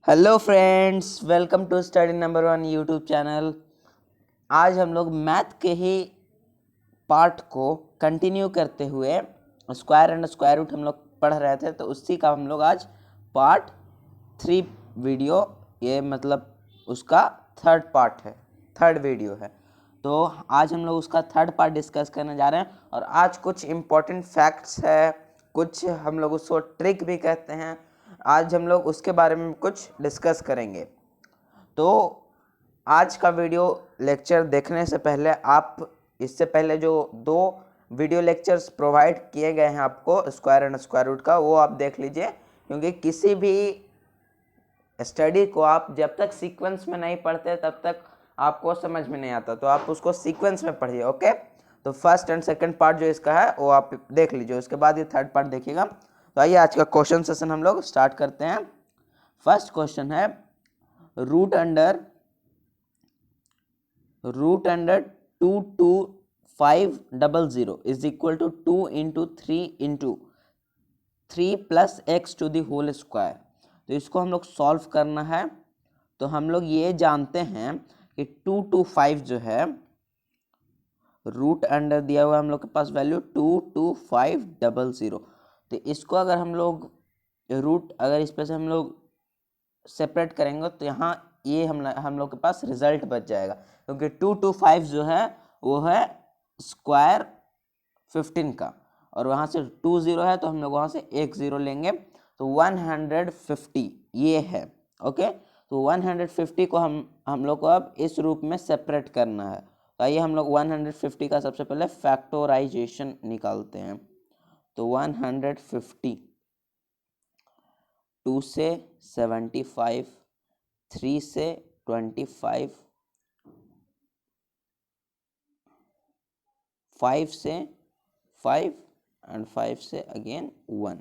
Hello friends, welcome to study number 1 YouTube channel. आज हम लोग मैथ के ही पार्ट को कंटिन्यू करते हुए स्क्वायर एंड स्क्वायर रूट हम लोग पढ़ रहे थे, तो उसी का हम लोग आज पार्ट 3 वीडियो, ये मतलब उसका थर्ड वीडियो है। तो आज हम लोग उसका थर्ड पार्ट डिस्कस करने जा रहे हैं और आज कुछ इम्पोर्टेंट फैक्ट्स है, कुछ हम लोग उसको ट्रिक भी कहते हैं। आज हम लोग उसके बारे में कुछ डिस्कस करेंगे। तो आज का वीडियो लेक्चर देखने से पहले आप इससे पहले जो 2 वीडियो लेक्चर्स प्रोवाइड किए गए हैं आपको स्क्वायर एंड स्क्वायर रूट का, वो आप देख लीजिए, क्योंकि किसी भी स्टडी को आप जब तक सीक्वेंस में नहीं पढ़ते तब तक आपको समझ में नहीं आता, तो आप उसको सीक्वेंस में पढ़िए। ओके, तो फर्स्ट एंड सेकंड पार्ट जो इसका है वो आप देख लीजिए, उसके बाद ये थर्ड पार्ट देखिएगा। तो आइए आज का क्वेश्चन सेशन हम लोग स्टार्ट करते हैं। फर्स्ट क्वेश्चन है root under 22500 is equal to 2 into 3 plus x to the whole square. तो इसको हम लोग सॉल्व करना है। तो हम लोग ये जानते हैं कि 225 जो है रूट अंडर दिया हुआ है हम लोग के पास वैल्यू 22500। तो इसको अगर हम लोग रूट अगर इस पे से हम लोग सेपरेट करेंगे तो यहाँ ये हम लोग के पास रिजल्ट बच जाएगा, क्योंकि 225 जो है वो है स्क्वायर 15 का, और वहाँ से 20 है तो हम लोग वहाँ से एक 0 लेंगे, तो 150 ये है। ओके, तो 150 को हम लोग को अब इस रूप में सेपरेट करना है। तो आइए हम लोग 150 का सबसे पहले फैक्टराइजेशन निकालते हैं। तो 150, 2 से 75, 3 से 25, 5 से 5 एंड 5 से अगेन 1।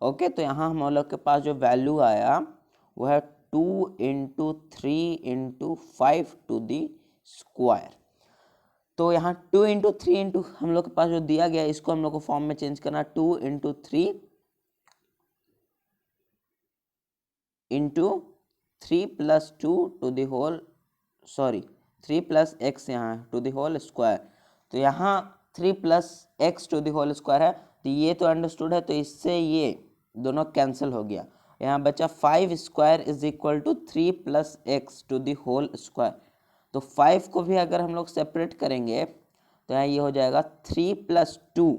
ओके, तो यहाँ हम लोग के पास जो वैल्यू आया वो है 2 into 3 into 5 to the square. तो यहाँ 2 इंटू 3 इंटू हम लोग के पास जो दिया गया इसको हम लोग को फॉर्म में चेंज करना, 2 into 3 into 3 plus 2 to the whole 3 plus X यहाँ टू द होल स्क्वायर। तो यहाँ 3 plus x to the whole square है, तो ये तो अंडरस्टूड है, तो इससे ये दोनों कैंसिल हो गया। यहाँ बचा 5 square is equal to 3 plus x to the whole square. तो 5 को भी अगर हम लोग सेपरेट करेंगे तो यहाँ ये हो जाएगा 3 plus 2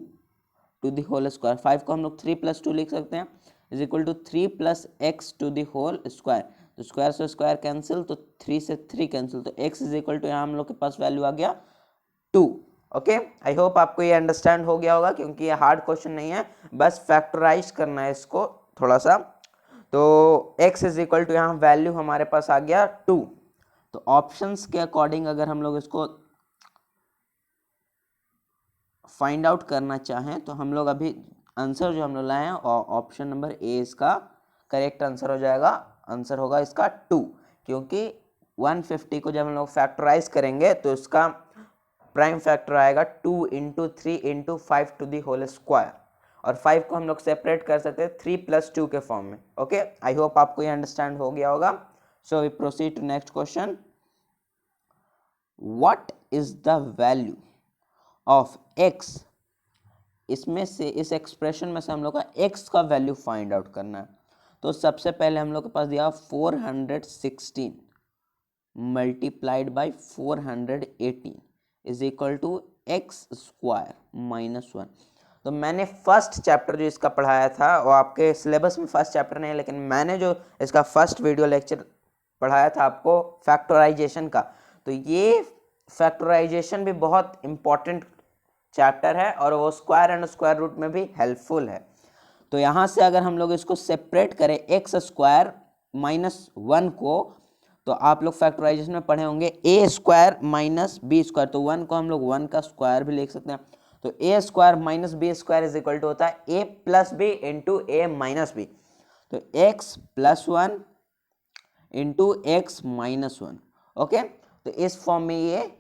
to the whole square. 5 को हम लोग 3 प्लस 2 लिख सकते हैं is equal to 3 plus x to the whole square. तो स्क्वायर से स्क्वायर कैंसिल, तो 3 से 3 कैंसिल, तो x इज इक्वल टू यहाँ हम लोग के पास वैल्यू आ गया 2। ओके, आई होप आपको ये अंडरस्टैंड हो गया होगा, क्योंकि ये हार्ड क्वेश्चन नहीं है, बस फैक्टराइज करना है इसको थोड़ा सा। तो x इज इक्वल टू यहाँ वैल्यू हमारे पास आ गया 2। तो ऑप्शंस के अकॉर्डिंग अगर हम लोग इसको फाइंड आउट करना चाहें तो हम लोग अभी आंसर जो हम लोग लाए हैं ऑप्शन नंबर ए इसका करेक्ट आंसर हो जाएगा। आंसर होगा इसका 2, क्योंकि 150 को जब हम लोग फैक्टराइज करेंगे तो इसका प्राइम फैक्टर आएगा 2 into 3 into 5 to the whole square, और 5 को हम लोग सेपरेट कर सकते हैं 3 प्लस 2 के फॉर्म में। ओके, आई होप आपको ये अंडरस्टैंड हो गया होगा। So we proceed to next question. What is the value of x? इसमें से इस एक्सप्रेशन में से हम लोग का x का वैल्यू फाइंड आउट करना है। तो सबसे पहले हम लोग के पास दिया 416 multiplied by 418 is equal to x square minus 1। तो मैंने फर्स्ट चैप्टर जो इसका पढ़ाया था, वो आपके सिलेबस में फर्स्ट चैप्टर नहीं है, लेकिन मैंने जो इसका फर्स्ट वीडियो लेक्चर पढ़ाया था आपको फैक्टराइजेशन का, तो ये फैक्टराइजेशन भी बहुत इंपॉर्टेंट चैप्टर है और वो स्क्वायर एंड स्क्वायर रूट में भी हेल्पफुल है। तो यहाँ से अगर हम लोग इसको सेपरेट करें एक्स स्क्वायर माइनस 1 को, तो आप लोग फैक्टराइजेशन में पढ़े होंगे ए स्क्वायर माइनस बी स्क्वायर, तो 1 को हम लोग 1 का स्क्वायर भी लिख सकते हैं। तो A square minus B square is equal to होता है A plus B into A minus B. तो X plus 1 into X minus 1। Okay, तो इस फॉर्म में ये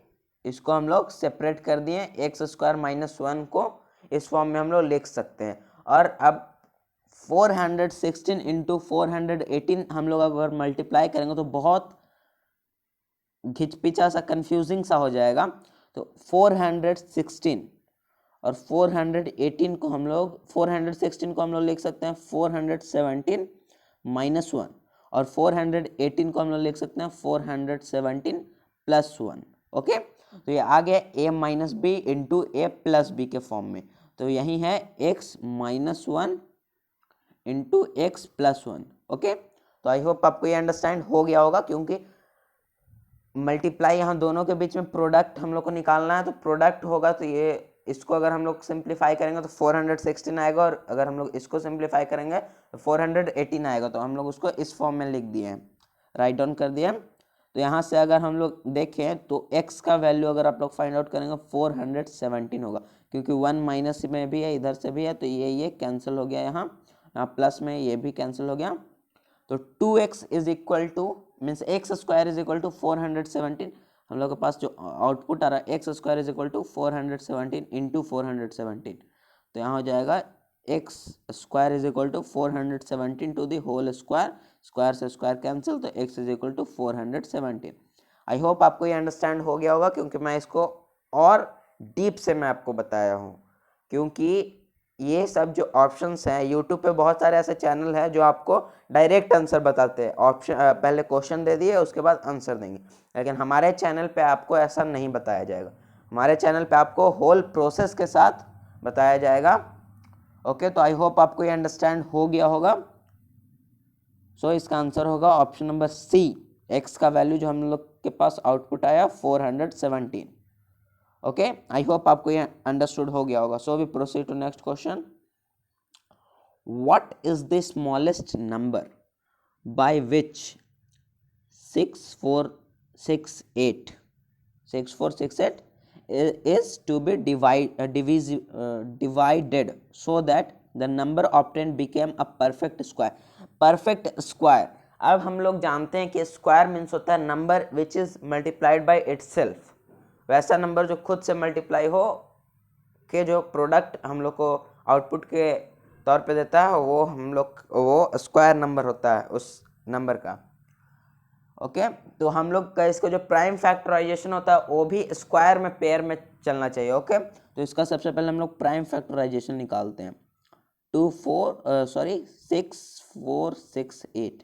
इसको हम लोग सेपरेट कर दिए, एक्स स्क्वायर माइनस 1 को इस फॉर्म में हम लोग लिख सकते हैं। और अब 416 इंटू 418 हम लोग अगर मल्टीप्लाई करेंगे तो बहुत घिचपिचा सा कंफ्यूजिंग सा हो जाएगा। तो 416 और 418 को हम लोग 416 को हम लोग लिख सकते हैं 417 माइनस 1 और 418 को हम लोग लिख सकते हैं 417 प्लस 1। ओके, तो ये आ गया a minus b into a plus b के फॉर्म में। तो यही है x minus 1 into x plus 1। Okay, तो आई होप आपको ये अंडरस्टैंड हो गया होगा, क्योंकि मल्टीप्लाई यहाँ दोनों के बीच में प्रोडक्ट हम लोग को निकालना है। तो प्रोडक्ट होगा तो ये इसको अगर हम लोग सिंप्लीफाई करेंगे तो 416 आएगा, और अगर हम लोग इसको सिंप्लीफाई करेंगे तो 418 आएगा। तो हम लोग उसको इस फॉर्म में लिख दिए हैं, राइट डाउन कर दिया। तो यहाँ से अगर हम लोग देखें तो x का वैल्यू अगर आप लोग फाइंड आउट करेंगे 417 होगा, क्योंकि 1 माइनस में भी है इधर से भी है, तो ये कैंसिल हो गया। यहाँ प्लस में ये भी कैंसिल हो गया। तो 2x is equal to means x square is equal to 417। हम लोग के पास जो आउटपुट आ रहा है x square is equal to 417 into 417। तो यहाँ हो जाएगा x square is equal to 417 to the whole square, square से स्क्वायर कैंसिल, तो x is equal to 417। I hope आपको ये अंडरस्टैंड हो गया होगा, क्योंकि मैं इसको और डीप से मैं आपको बताया हूँ। क्योंकि ये सब जो ऑप्शंस हैं, यूट्यूब पे बहुत सारे ऐसे चैनल हैं जो आपको डायरेक्ट आंसर बताते हैं। ऑप्शन पहले क्वेश्चन दे दिए उसके बाद आंसर देंगे, लेकिन हमारे चैनल पे आपको ऐसा नहीं बताया जाएगा। हमारे चैनल पे आपको होल प्रोसेस के साथ बताया जाएगा। ओके, तो आई होप आपको ये अंडरस्टैंड हो गया होगा। सो इसका आंसर होगा ऑप्शन नंबर सी, एक्स का वैल्यू जो हम लोग के पास आउटपुट आया 417। ओके, आई होप आपको ये अंडरस्टूड हो गया होगा। So we proceed to next question. What is the smallest number by which 6468 is to be divided so that the number obtained became a perfect square। perfect square, अब हम लोग जानते हैं कि स्क्वायर मीन्स होता है number which is multiplied by itself. वैसा number जो खुद से मल्टीप्लाई हो के जो प्रोडक्ट हम लोग को आउटपुट के तौर पे देता है वो स्क्वायर नंबर होता है उस नंबर का। ओके, तो हम लोग का इसको जो प्राइम फैक्टराइजेशन होता है वो भी स्क्वायर में पेयर में चलना चाहिए। ओके, तो इसका सबसे पहले हम लोग प्राइम फैक्टराइजेशन निकालते हैं। 6468।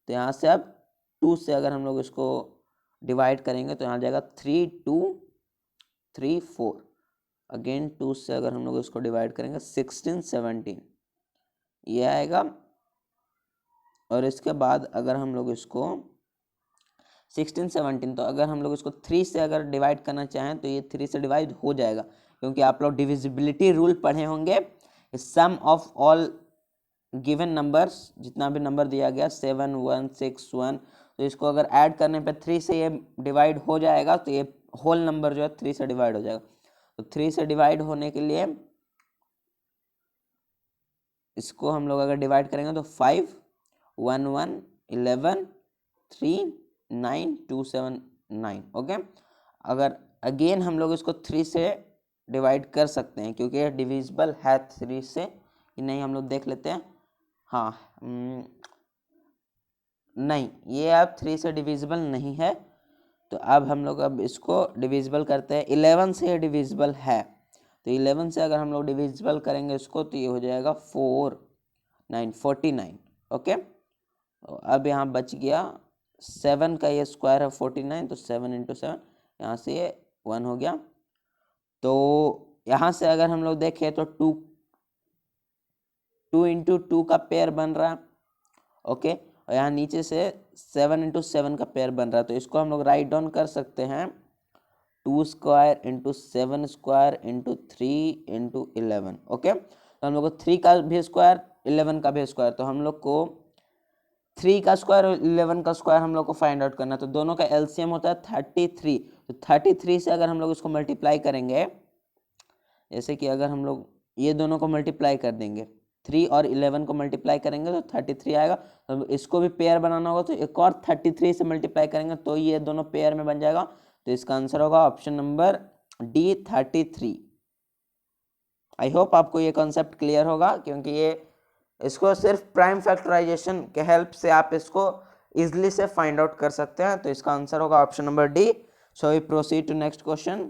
तो यहाँ से अब 2 से अगर हम लोग इसको डिवाइड करेंगे तो यहाँ जाएगा 3234। अगेन 2 से अगर हम लोग इसको डिवाइड करेंगे 1617 ये आएगा। और इसके बाद अगर हम लोग इसको 1617, तो अगर हम लोग इसको 3 से अगर डिवाइड करना चाहें तो ये 3 से डिवाइड हो जाएगा, क्योंकि आप लोग डिविजिबिलिटी रूल पढ़े होंगे। सम ऑफ ऑल गिवन नंबर्स, जितना भी नंबर दिया गया 7161, तो इसको अगर ऐड करने पे 3 से ये डिवाइड हो जाएगा, तो ये होल नंबर जो है 3 से डिवाइड हो जाएगा। तो 3 से डिवाइड होने के लिए इसको हम लोग अगर डिवाइड करेंगे तो 5 1 1 11 3 9 2 7 9। ओके, अगर अगेन हम लोग इसको 3 से डिवाइड कर सकते हैं, क्योंकि ये डिविजिबल है 3 से कि नहीं, हम लोग देख लेते हैं। हाँ, नहीं, ये अब 3 से डिविजिबल नहीं है। तो अब हम लोग अब इसको डिविजिबल करते हैं। 11 से ये डिविजिबल है, तो 11 से अगर हम लोग डिविजिबल करेंगे इसको तो ये हो जाएगा 49। ओके, तो अब यहाँ बच गया 7 का ये स्क्वायर है 49, तो 7 इंटू 7, यहाँ से ये 1 हो गया। तो यहाँ से अगर हम लोग देखें तो 2 इंटू 2 का पेयर बन रहा है। ओके, और यहाँ नीचे से 7 इंटू 7 का पेयर बन रहा है। तो इसको हम लोग राइट डाउन कर सकते हैं 2 square into 7 square into 3 into 11। Okay, तो हम लोग को 3 का भी स्क्वायर 11 का भी स्क्वायर, तो हम लोग को 3 का स्क्वायर और 11 का स्क्वायर हम लोग को फाइंड आउट करना है। तो दोनों का एलसीएम होता है 33। तो 33 से अगर हम लोग इसको मल्टीप्लाई करेंगे, जैसे कि अगर हम लोग ये दोनों को मल्टीप्लाई कर देंगे, 3 और 11 को मल्टीप्लाई करेंगे तो 33 आएगा। तो इसको भी पेयर बनाना होगा, तो एक और 33 से मल्टीप्लाई करेंगे तो ये दोनों पेयर में बन जाएगा। तो इसका आंसर होगा ऑप्शन नंबर डी 33। आई होप आपको ये कॉन्सेप्ट क्लियर होगा, क्योंकि ये इसको सिर्फ प्राइम फैक्टराइजेशन के हेल्प से आप इसको इजिली से फाइंड आउट कर सकते हैं। तो इसका आंसर होगा option number D. So we proceed to next question.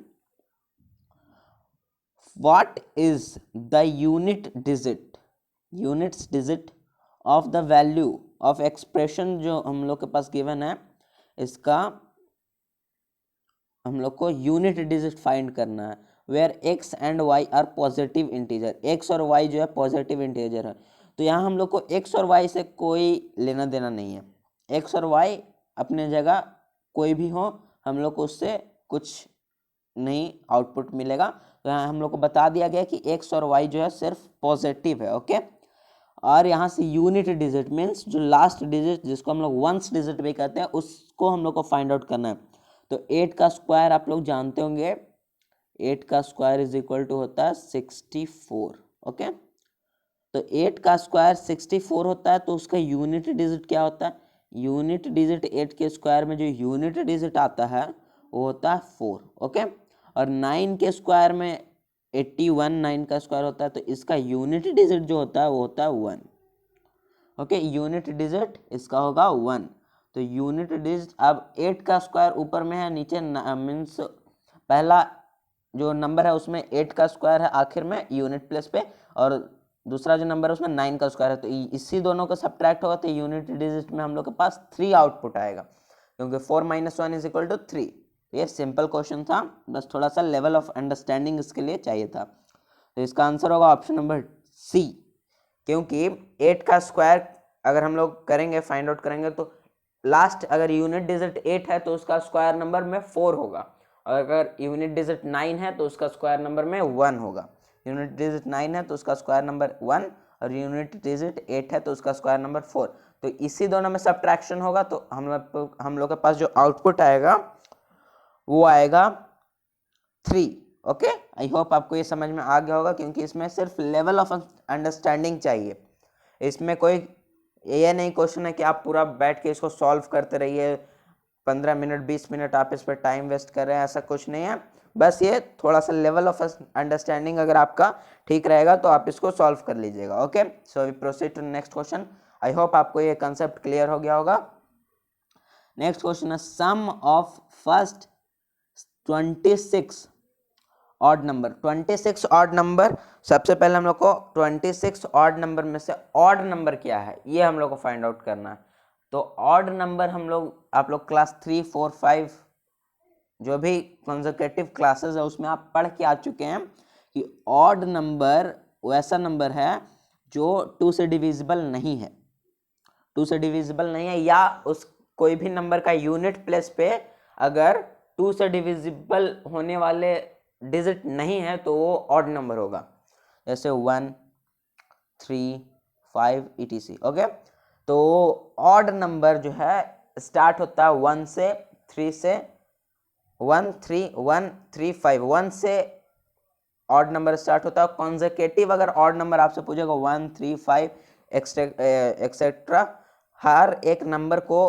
What is the units digit of the value of expression जो हम लोग के पास गिवन है, इसका हम लोग को यूनिट डिजिट फाइंड करना है। Where x and y are positive integer, x और वाई जो है पॉजिटिव इंटीजर है। तो यहाँ हम लोग को एक्स और वाई से कोई लेना देना नहीं है। एक्स और वाई अपने जगह कोई भी हो, हम लोग को उससे कुछ नहीं आउटपुट मिलेगा। तो यहाँ हम लोग को बता दिया गया कि एक्स और वाई जो है सिर्फ पॉजिटिव है। ओके, और यहाँ से यूनिट डिजिट मीन्स जो लास्ट डिजिट जिसको हम लोग वंस डिजिट भी कहते हैं, उसको हम लोग को फाइंड आउट करना है। तो 8 का स्क्वायर आप लोग जानते होंगे, 8 का स्क्वायर इज इक्वल टू होता है 64। ओके, तो 8 का स्क्वायर 64 होता है, तो उसका यूनिट डिजिट क्या होता है? यूनिट डिजिट 8 के स्क्वायर में जो यूनिट डिजिट आता है वो होता है 4। ओके, और 9 के स्क्वायर में 81 9 का स्क्वायर होता है, तो इसका यूनिट डिजिट जो होता है वो होता है 1। ओके, यूनिट डिजिट इसका होगा 1। तो यूनिट डिजिट, अब 8 का स्क्वायर ऊपर में है, नीचे मीन्स पहला जो नंबर है उसमें 8 का स्क्वायर है आखिर में यूनिट प्लेस पे, और दूसरा जो नंबर है उसमें 9 का स्क्वायर है। तो इसी दोनों को सब्ट्रैक्ट होगा तो यूनिट डिजिट में हम लोग के पास 3 आउटपुट आएगा, क्योंकि 4 - 1 इज इक्वल टू 3। ये सिंपल क्वेश्चन था, बस थोड़ा सा लेवल ऑफ अंडरस्टैंडिंग इसके लिए चाहिए था। तो इसका आंसर होगा ऑप्शन नंबर सी, क्योंकि 8 का स्क्वायर अगर हम लोग करेंगे, फाइंड आउट करेंगे, तो लास्ट अगर यूनिट डिजिट 8 है तो उसका स्क्वायर नंबर में 4 होगा, और अगर यूनिट डिजिट 9 है तो उसका स्क्वायर नंबर में 1 होगा। यूनिट डिजिट 9 है तो उसका स्क्वायर नंबर 1, और यूनिट डिजिट 8 है तो उसका स्क्वायर नंबर 4। तो इसी दोनों में सब्ट्रैक्शन होगा, तो हम लोग के पास जो आउटपुट आएगा वो आएगा 3। ओके, आई होप आपको ये समझ में आ गया होगा, क्योंकि इसमें सिर्फ लेवल ऑफ अंडरस्टैंडिंग चाहिए। इसमें कोई ये नहीं क्वेश्चन है कि आप पूरा बैठ के इसको सॉल्व करते रहिए, 15 मिनट 20 मिनट आप इस पर टाइम वेस्ट कर रहे हैं, ऐसा कुछ नहीं है। बस ये थोड़ा सा लेवल ऑफ अंडरस्टैंडिंग अगर आपका ठीक रहेगा तो आप इसको सॉल्व कर लीजिएगा। Okay, so we proceed to next question. I hope आपको ये कंसेप्ट क्लियर हो गया होगा। नेक्स्ट क्वेश्चन है sum of first 26 odd number. 26 odd number, सबसे पहले हम लोग को 26 ऑड नंबर में से ऑड नंबर क्या है ये हम लोग को फाइंड आउट करना है। तो ऑड नंबर हम लोग, आप लोग क्लास 3 4 5 जो भी कंसेक्यूटिव क्लासेस है उसमें आप पढ़ के आ चुके हैं कि ऑड नंबर वैसा नंबर है जो 2 से डिविजिबल नहीं है। 2 से डिविजिबल नहीं है, या उस कोई भी नंबर का यूनिट प्लेस पे अगर 2 से डिविजिबल होने वाले डिजिट नहीं है तो वो ऑड नंबर होगा, जैसे 1 3 5 etc। ओके, तो ऑड नंबर जो है स्टार्ट होता है 1 से 3 से 1 3 1 3 5, 1 से ऑड नंबर स्टार्ट होता है। कॉन्सेक्यूटिव अगर ऑड नंबर आपसे पूछेगा 1 3 5 एक्सेट्रा, हर एक नंबर को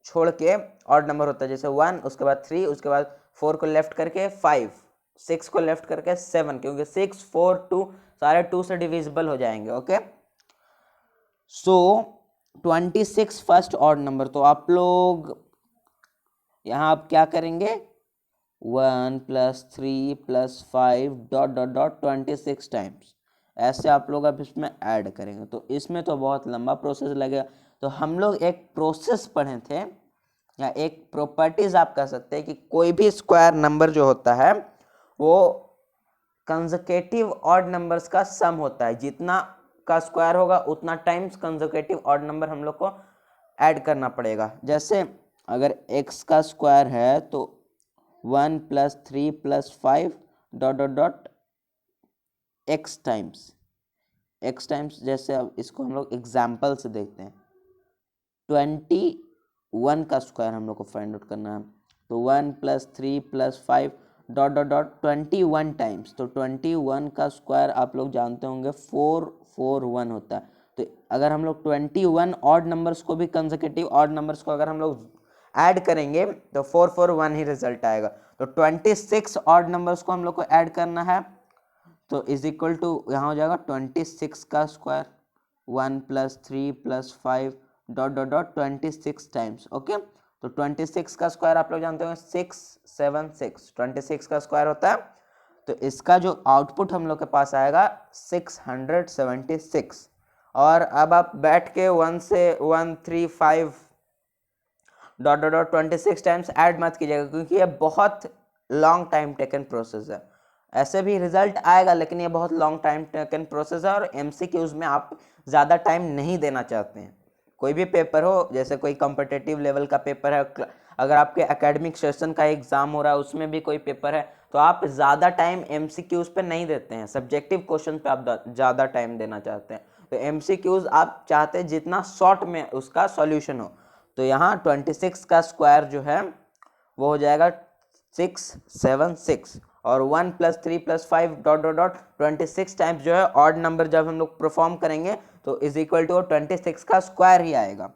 छोड़ के ऑड नंबर होता है, जैसे 1 उसके बाद 3 उसके बाद 4 को लेफ्ट करके 5 6 को लेफ्ट करके 7, क्योंकि 6 4 2 सारे 2 से डिविजिबल हो जाएंगे। ओके, सो 26 फर्स्ट ऑड नंबर। तो आप लोग यहाँ आप क्या करेंगे, 1 + 3 + 5 ... 26 टाइम्स, ऐसे आप लोग अब इसमें ऐड करेंगे। तो इसमें तो बहुत लंबा प्रोसेस लगेगा। तो हम लोग एक प्रोसेस पढ़े थे, या एक प्रॉपर्टीज आप कह सकते हैं, कि कोई भी स्क्वायर नंबर जो होता है वो कंसेक्यूटिव ऑड नंबर्स का सम होता है। जितना का स्क्वायर होगा उतना टाइम्स कंसेक्यूटिव ऑड नंबर हम लोग को ऐड करना पड़ेगा। जैसे अगर x का स्क्वायर है तो 1 + 3 + 5 ... x टाइम्स। जैसे अब इसको हम लोग एग्जाम्पल से देखते हैं। 21 का स्क्वायर हम लोग को फाइंड आउट करना है, तो 1 + 3 + 5 ... 21 टाइम्स। तो 21 का स्क्वायर आप लोग जानते होंगे 441 होता है। तो अगर हम लोग 21 ऑड नंबर्स को भी कंसेक्यूटिव ऑड नंबर्स को अगर हम लोग ऐड करेंगे तो 441 ही रिजल्ट आएगा। तो 26 ऑड नंबर्स को हम लोग को ऐड करना है, तो इज इक्वल टू यहाँ हो जाएगा 26 का स्क्वायर 1 + 3 + 5 ... 26 टाइम्स। ओके, तो 26 का स्क्वायर आप लोग जानते होंगे 676, 26 का स्क्वायर होता है। तो इसका जो आउटपुट हम लोग के पास आएगा 676। और अब आप बैठ के 1 से 1 3 5 ... 26 टाइम्स ऐड मत कीजिएगा, क्योंकि ये बहुत लॉन्ग टाइम टेकन प्रोसेस है। ऐसे भी रिजल्ट आएगा, लेकिन ये बहुत लॉन्ग टाइम टेकन प्रोसेस है, और एमसीक्यूज में आप ज़्यादा टाइम नहीं देना चाहते हैं। कोई भी पेपर हो, जैसे कोई कॉम्पिटिटिव लेवल का पेपर है, अगर आपके एकेडमिक सेशन का एग्जाम हो रहा है, उसमें भी कोई पेपर है, तो आप ज़्यादा टाइम एमसीक्यूज पे नहीं देते हैं, सब्जेक्टिव क्वेश्चन पे आप ज़्यादा टाइम देना चाहते हैं। तो एमसीक्यूज आप चाहते हैं जितना शॉर्ट में उसका सॉल्यूशन हो। तो यहाँ 26 का स्क्वायर जो है वो हो जाएगा 676, और 1 + 3 + 5 ... 26 टाइम्स जो है ऑड नंबर जब हम लोग परफॉर्म करेंगे तो इज इक्वल टू 26 का स्क्वायर ही आएगा।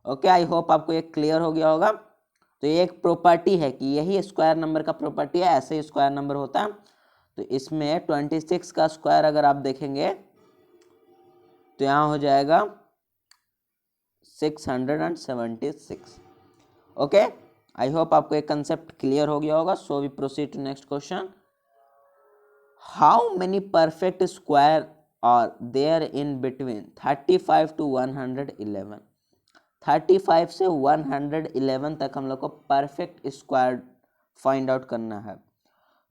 ओके, आई होप आपको ये क्लियर हो गया होगा। तो ये एक प्रॉपर्टी है कि यही स्क्वायर नंबर का प्रॉपर्टी है, ऐसे ही स्क्वायर नंबर होता है। तो इसमें 26 का स्क्वायर अगर आप देखेंगे तो यहाँ हो जाएगा 676। ओके, आई होप आपको एक कंसेप्ट क्लियर हो गया होगा। So we proceed to next question. How many perfect square are there in between 35 to 111? 35 से 111 तक हम लोग को परफेक्ट स्क्वायर फाइंड आउट करना है।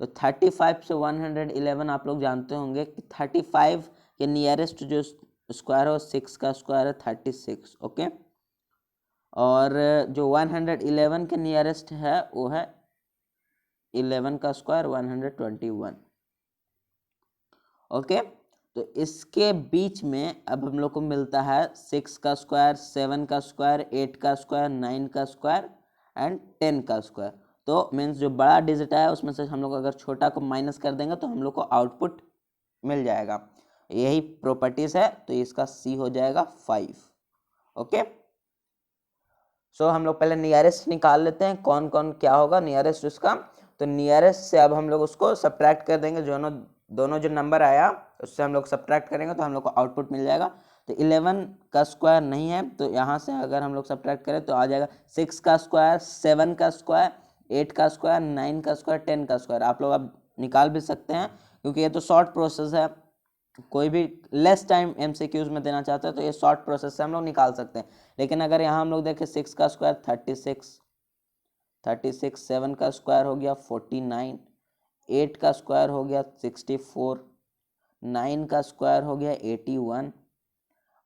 तो 35 से 111 आप लोग जानते होंगे कि 35 के नियरेस्ट जो स्क्वायर है 6 का स्क्वायर है 36। ओके, और जो 111 के नियरेस्ट है वो है 11 का स्क्वायर 121। ओके, तो इसके बीच में अब हम लोग को मिलता है 6 का स्क्वायर, 7 का स्क्वायर, 8 का स्क्वायर, 9 का स्क्वायर एंड 10 का स्क्वायर। तो मीन्स जो बड़ा डिजिट है उसमें से हम लोग अगर छोटा को माइनस कर देंगे तो हम लोग को आउटपुट मिल जाएगा। यही प्रॉपर्टीज है, तो इसका सी हो जाएगा 5। ओके, सो हम लोग पहले नियरेस्ट निकाल लेते हैं, कौन कौन क्या होगा नियरेस्ट उसका। तो नियरेस्ट से अब हम लोग उसको सब्ट्रैक्ट कर देंगे, दोनों जो नंबर आया उससे हम लोग सब्ट्रैक्ट करेंगे तो हम लोग को आउटपुट मिल जाएगा। तो 11 का स्क्वायर नहीं है, तो यहाँ से अगर हम लोग सब्ट्रैक्ट करें तो आ जाएगा 6 का स्क्वायर, 7 का स्क्वायर, 8 का स्क्वायर, 9 का स्क्वायर, 10 का स्क्वायर। आप लोग अब निकाल भी सकते हैं, क्योंकि ये तो शॉर्ट प्रोसेस है। कोई भी लेस टाइम एमसीक्यूज में देना चाहते हैं तो ये शॉर्ट प्रोसेस से हम लोग निकाल सकते हैं। लेकिन अगर यहाँ हम लोग देखें 6 का स्क्वायर 36, 7 का स्क्वायर हो गया 49, 8 का स्क्वायर हो गया 64, 9 का स्क्वायर हो गया 81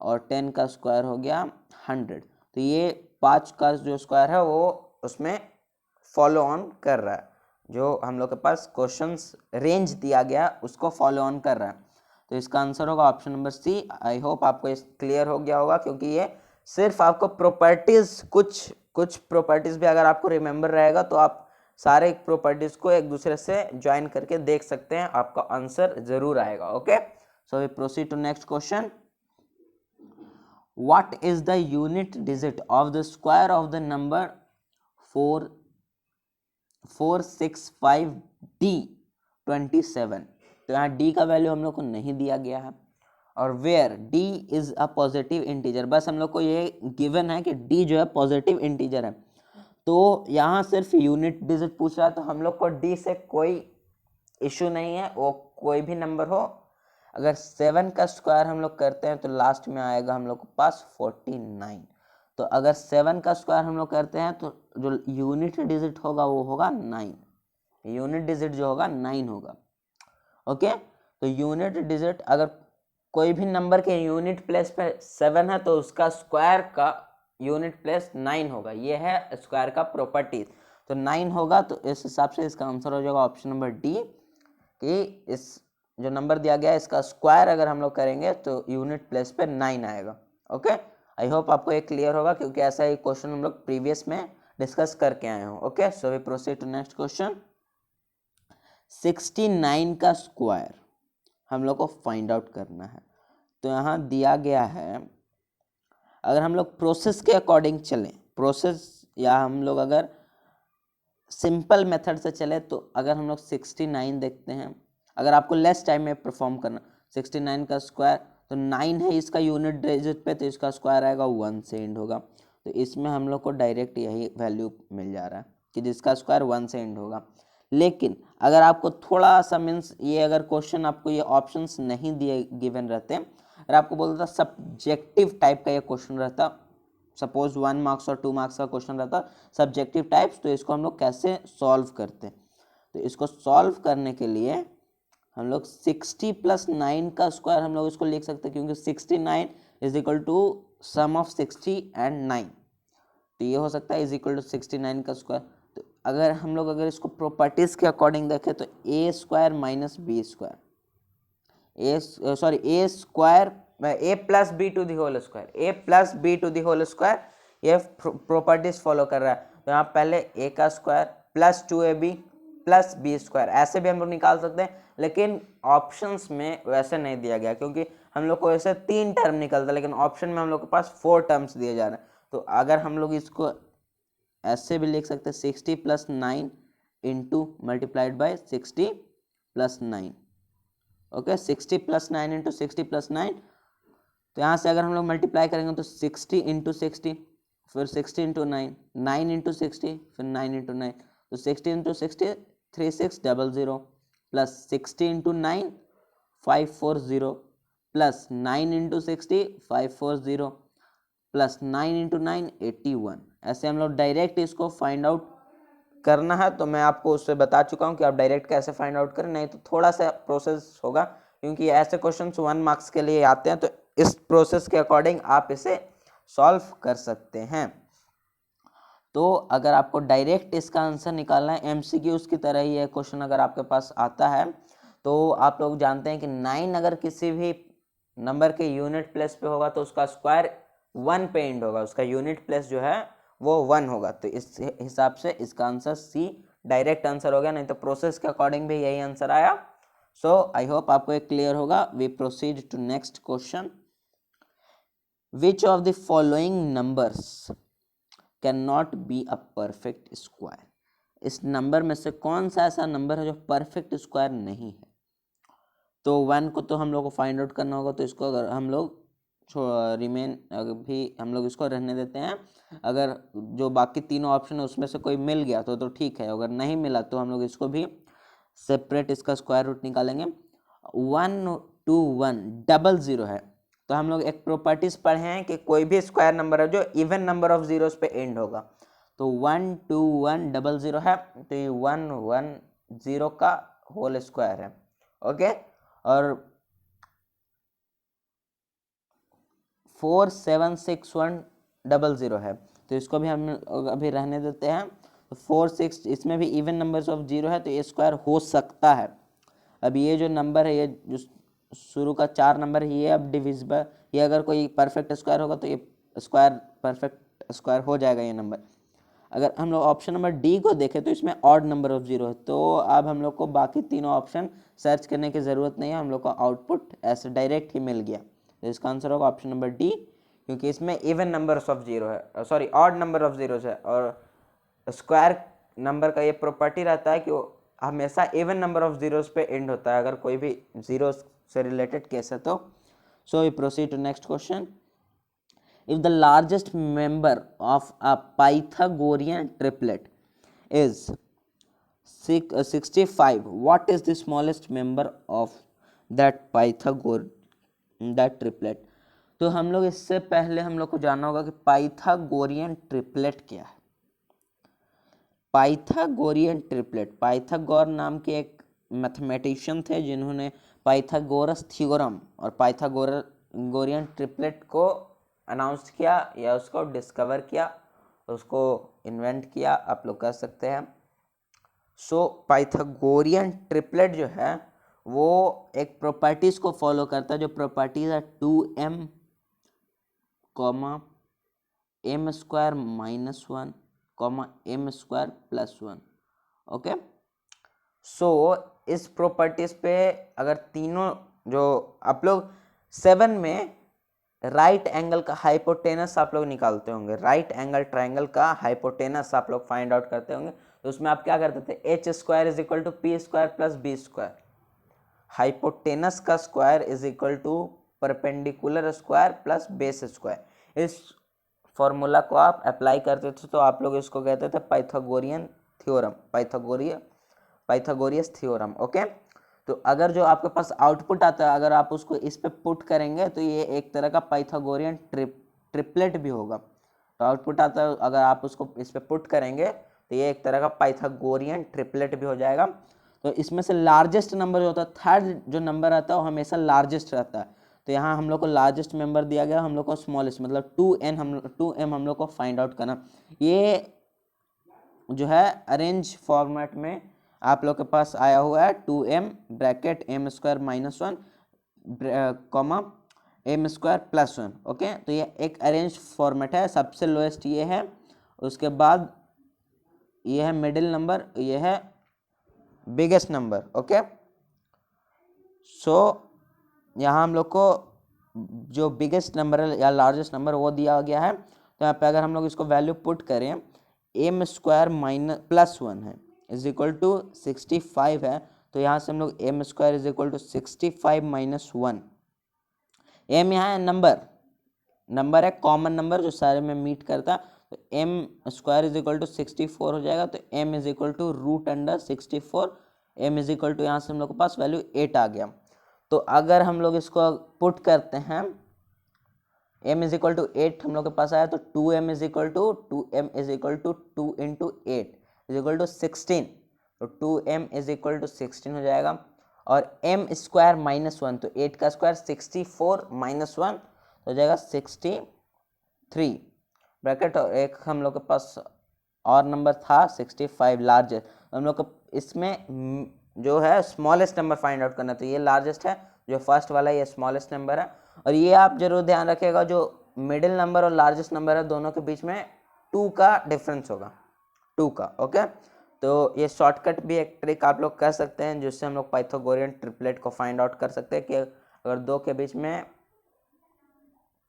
और 10 का स्क्वायर हो गया 100। तो ये 5 का जो स्क्वायर है वो उसमें फॉलो ऑन कर रहा है, जो हम लोग के पास क्वेश्चंस रेंज दिया गया उसको फॉलो ऑन कर रहा है। तो इसका आंसर होगा option number C. I hope आपको ये क्लियर हो गया होगा, क्योंकि ये सिर्फ आपको प्रॉपर्टीज, कुछ प्रॉपर्टीज भी अगर आपको रिमेंबर रहेगा तो आप सारे प्रॉपर्टीज को एक दूसरे से ज्वाइन करके देख सकते हैं, आपका आंसर जरूर आएगा। Okay, so we proceed to next question. What is the unit digit of the square of the number 465D27? तो यहाँ D का वैल्यू हम लोग को नहीं दिया गया है, और where D is a positive integer, बस हम लोग को ये गिवन है कि D जो है पॉजिटिव इंटीजर है। तो यहाँ सिर्फ यूनिट डिजिट पूछ रहा है, तो हम लोग को D से कोई इशू नहीं है, वो कोई भी नंबर हो। अगर 7 का स्क्वायर हम लोग करते हैं तो लास्ट में आएगा हम लोग के पास 49। तो अगर 7 का स्क्वायर हम लोग करते हैं तो जो यूनिट डिजिट होगा वो होगा 9। यूनिट डिजिट जो होगा 9 होगा। ओके, तो यूनिट डिजिट अगर कोई भी नंबर के यूनिट प्लेस पे 7 है तो उसका स्क्वायर का यूनिट प्लेस 9 होगा। ये है स्क्वायर का प्रॉपर्टी। तो 9 होगा, तो इस हिसाब से इसका आंसर हो जाएगा ऑप्शन नंबर डी, कि इस जो नंबर दिया गया है इसका स्क्वायर अगर हम लोग करेंगे तो यूनिट प्लेस पे 9 आएगा। ओके, आई होप आपको ये क्लियर होगा, क्योंकि ऐसा ही क्वेश्चन हम लोग प्रीवियस में डिस्कस करके आए हो। Okay, so we proceed to next question. 69 का स्क्वायर हम लोग को फाइंड आउट करना है। तो यहाँ दिया गया है, अगर हम लोग प्रोसेस के अकॉर्डिंग चलें, प्रोसेस या हम लोग अगर सिंपल मेथड से चले, तो अगर हम लोग 69 देखते हैं, अगर आपको लेस टाइम में परफॉर्म करना 69 का स्क्वायर, तो 9 है इसका यूनिट डिजिट पे, तो इसका स्क्वायर आएगा 1 से एंड होगा। तो इसमें हम लोग को डायरेक्ट यही वैल्यू मिल जा रहा है कि जिसका स्क्वायर 1 से एंड होगा। लेकिन अगर आपको थोड़ा सा मीन्स ये अगर क्वेश्चन आपको ये ऑप्शंस नहीं दिए गिवन रहते, और आपको बोलता सब्जेक्टिव टाइप का ये क्वेश्चन रहता, सपोज 1 मार्क्स और 2 मार्क्स का क्वेश्चन रहता सब्जेक्टिव टाइप्स, तो इसको हम लोग कैसे सॉल्व करते हैं? तो इसको सॉल्व करने के लिए हम लोग 60 + 9 का स्क्वायर हम लोग इसको लिख सकते हैं, क्योंकि 69 is equal to sum of 60 and 9, तो ये हो सकता है इज इक्वल टू 69 का स्क्वायर। तो अगर इसको प्रॉपर्टीज के अकॉर्डिंग देखें तो A square minus B square, A square A plus B to the whole square, A plus B to the whole square, ये प्रॉपर्टीज फॉलो कर रहा है। तो यहाँ पहले ए का square plus 2ab plus B square, ऐसे भी हम लोग निकाल सकते हैं, लेकिन ऑप्शंस में वैसे नहीं दिया गया, क्योंकि हम लोग को ऐसे 3 टर्म निकलता है, लेकिन ऑप्शन में हम लोग के पास 4 टर्म्स दिए जा रहे हैं। तो अगर हम लोग इसको ऐसे भी लिख सकते हैं 60 + 9 into multiplied by 60 + 9, okay 60 + 9 into 60 + 9। तो यहाँ से अगर हम लोग मल्टीप्लाई करेंगे तो 60 इंटू 60, फिर 60 इंटू 9, 9 इंटू 60, फिर 9 इंटू 9, तो 60 into 60 3600 plus 60 into 9 540 plus 9 into 60 540 plus 9 into 9 81। ऐसे हम लोग डायरेक्ट इसको फाइंड आउट करना है, तो मैं आपको उससे बता चुका हूँ कि आप डायरेक्ट कैसे फाइंड आउट करें, नहीं तो थोड़ा सा प्रोसेस होगा, क्योंकि ऐसे क्वेश्चंस 1 मार्क्स के लिए आते हैं, तो इस प्रोसेस के अकॉर्डिंग आप इसे सॉल्व कर सकते हैं। तो अगर आपको डायरेक्ट इसका आंसर निकालना है, एमसीक्यूज की तरह ही ये क्वेश्चन अगर आपके पास आता है, तो आप लोग जानते हैं कि 9 अगर किसी भी नंबर के यूनिट प्लेस पे होगा तो उसका स्क्वायर 1 पे एंड होगा, उसका यूनिट प्लेस जो है वो 1 होगा। तो इस हिसाब से इसका आंसर सी डायरेक्ट आंसर हो गया, नहीं तो प्रोसेस के अकॉर्डिंग भी यही आंसर आया। सो आई होप आपको एक क्लियर होगा। We proceed to next question. Which of the following numbers can not be a perfect square? इस नंबर में से कौन सा ऐसा नंबर है जो परफेक्ट स्क्वायर नहीं है? तो 1 को तो हम लोग को फाइंड आउट करना होगा, तो इसको अगर हम लोग रिमेन भी हम लोग इसको रहने देते हैं। अगर जो बाकी तीनों ऑप्शन है उसमें से कोई मिल गया तो ठीक है, अगर नहीं मिला तो हम लोग इसको भी सेपरेट इसका स्क्वायर रूट निकालेंगे। 1 2 1 00 है, तो हम लोग एक प्रॉपर्टीज पढ़े हैं कि कोई भी स्क्वायर नंबर है जो इवन नंबर ऑफ जीरोस पे एंड होगा। तो 1 2 1 00 है, तो ये 1 1 0 का होल स्क्वायर है, ओके। और 4 7 6 1 00 है, तो इसको भी हम अभी रहने देते हैं। तो 4 6 इसमें भी इवन नंबर्स ऑफ 0 है, तो ये स्क्वायर हो सकता है। अब ये जो नंबर है, ये जो शुरू का 4 नंबर है, ये अब डिविजिबल, ये अगर कोई परफेक्ट स्क्वायर होगा तो ये स्क्वायर परफेक्ट स्क्वायर हो जाएगा ये नंबर। अगर हम लोग ऑप्शन नंबर डी को देखें तो इसमें ऑड नंबर ऑफ 0 है, तो अब हम लोग को बाकी तीनों ऑप्शन सर्च करने की ज़रूरत नहीं है, हम लोग को आउटपुट ऐसे डायरेक्ट ही मिल गया। तो इसका आंसर होगा ऑप्शन नंबर डी, क्योंकि इसमें इवन नंबर्स ऑफ 0 है, सॉरी ऑड नंबर ऑफ 0 है, और स्क्वायर नंबर का ये प्रॉपर्टी रहता है कि वो हमेशा इवन नंबर ऑफ जीरोस पे एंड होता है, अगर कोई भी जीरोस से रिलेटेड केस है तो। So we proceed to next question. If the largest member of a Pythagorean triplet is 65, what is the smallest member of that triplet? तो हम लोग इससे पहले हम लोग को जानना होगा कि पाइथागोरियन ट्रिपलेट क्या है। पाइथागोरियन ट्रिपलेट, पाइथागोर नाम के एक मैथमेटिशियन थे जिन्होंने पाइथागोरस थ्योरम और पाइथागोरियन ट्रिपलेट को अनाउंस किया या उसको डिस्कवर किया, उसको इन्वेंट किया, आप लोग कह सकते हैं। सो पाइथागोरियन ट्रिपलेट जो है वो एक प्रॉपर्टीज को फॉलो करता है, जो प्रॉपर्टीज है 2m, m² - 1, m² + 1, ओके। सो इस प्रॉपर्टीज पे अगर तीनों जो आप लोग 7 में राइट एंगल का हाइपोटेनस आप लोग निकालते होंगे, राइट एंगल ट्राइंगल का हाइपोटेनस आप लोग फाइंड आउट करते होंगे, तो उसमें आप क्या करते थे, h² = p² + b², हाइपोटेनस का square is equal to perpendicular square plus base square. इस फॉर्मूला को आप अप्लाई करते थे तो आप लोग इसको कहते थे पाइथागोरियन थ्योरम, पाइथागोरियस थ्योरम। ओके, तो अगर जो आपके पास आउटपुट आता है, अगर आप उसको इस पे पुट करेंगे तो ये एक तरह का पाइथागोरियन ट्रिपलेट भी होगा। तो आउटपुट आता है, अगर आप उसको इस पे पुट करेंगे तो ये एक तरह का पाइथागोरियन ट्रिपलेट भी हो जाएगा। तो इसमें से लार्जेस्ट नंबर जो होता है, थर्ड जो नंबर आता है वो हमेशा लार्जेस्ट रहता है। तो यहाँ हम लोग को लार्जेस्ट मेंबर दिया गया, हम लोग को स्मॉलेस्ट मतलब 2m हम लोग को फाइंड आउट करना। ये जो है अरेंज फॉर्मेट में आप लोग के पास आया हुआ है 2m bracket m square minus 1 comma m square plus 1। Okay, तो ये एक अरेंज फॉर्मेट है। सबसे लोएस्ट ये है, उसके बाद ये है मिडिल नंबर, ये है बिगेस्ट नंबर। ओके, सो यहाँ हम लोग को जो बिगेस्ट नंबर है या लार्जेस्ट नंबर वो दिया गया है। तो यहाँ पे अगर हम लोग इसको वैल्यू पुट करें, m स्क्वायर माइनस प्लस 1 है इज इक्वल टू 65 है। तो यहाँ से हम लोग m square is equal to 65 minus 1। m यहाँ है नंबर है, कॉमन नंबर जो सारे में मीट करता। तो m square is equal to 64 हो जाएगा। तो m is equal to root under 64, m is equal to यहाँ से हम लोग के पास वैल्यू 8 आ गया। तो अगर हम लोग इसको पुट करते हैं, m इज इक्वल टू 8 हम लोग के पास आया, तो 2m is equal to 2 into 8 is equal to 16। तो 2m इज इक्वल टू 16 हो जाएगा। और m स्क्वायर माइनस 1, तो 8 का स्क्वायर 64 माइनस 1 हो जाएगा 63 ब्रैकेट। और एक हम लोग के पास और नंबर था 65 लार्जेस्ट। हम लोग को इसमें जो है स्मॉलेस्ट नंबर फाइंड आउट करना, तो ये लार्जेस्ट है, जो फर्स्ट वाला ये स्मॉलेस्ट नंबर है। और ये आप जरूर ध्यान रखिएगा, जो मिडिल नंबर और लार्जेस्ट नंबर है दोनों के बीच में 2 का डिफरेंस होगा, 2 का। ओके, तो ये शॉर्टकट भी एक ट्रिक आप लोग कर सकते हैं, जिससे हम लोग पाइथागोरियन ट्रिपलेट को फाइंड आउट कर सकते हैं कि अगर 2 के बीच में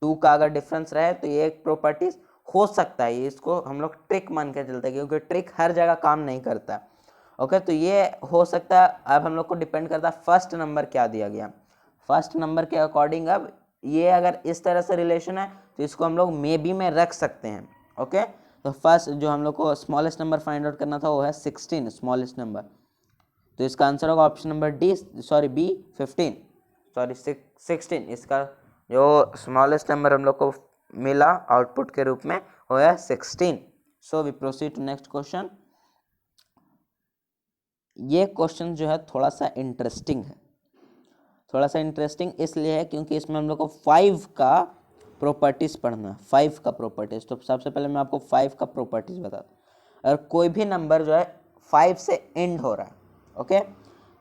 2 का अगर डिफरेंस रहे तो ये एक प्रॉपर्टीज हो सकता है। इसको हम लोग ट्रिक मान के चलते हैं, क्योंकि ट्रिक हर जगह काम नहीं करता। ओके, तो ये हो सकता है। अब हम लोग को डिपेंड करता है फर्स्ट नंबर क्या दिया गया। फर्स्ट नंबर के अकॉर्डिंग अब ये अगर इस तरह से रिलेशन है तो इसको हम लोग मे बी में रख सकते हैं। ओके, तो फर्स्ट जो हम लोग को स्मॉलेस्ट नंबर फाइंड आउट करना था वो है 16, स्मॉलेस्ट नंबर। तो इसका आंसर होगा ऑप्शन नंबर बी 15, 16। इसका जो स्मॉलेस्ट नंबर हम लोग को मिला आउटपुट के रूप में वो है 16। So we proceed to next question. ये क्वेश्चन जो है थोड़ा सा इंटरेस्टिंग है। थोड़ा सा इंटरेस्टिंग इसलिए है क्योंकि इसमें हम लोग को 5 का प्रॉपर्टीज पढ़ना है। 5 का प्रॉपर्टीज, तो सबसे पहले मैं आपको 5 का प्रॉपर्टीज बताता हूँ। अगर कोई भी नंबर जो है 5 से एंड हो रहा है, ओके,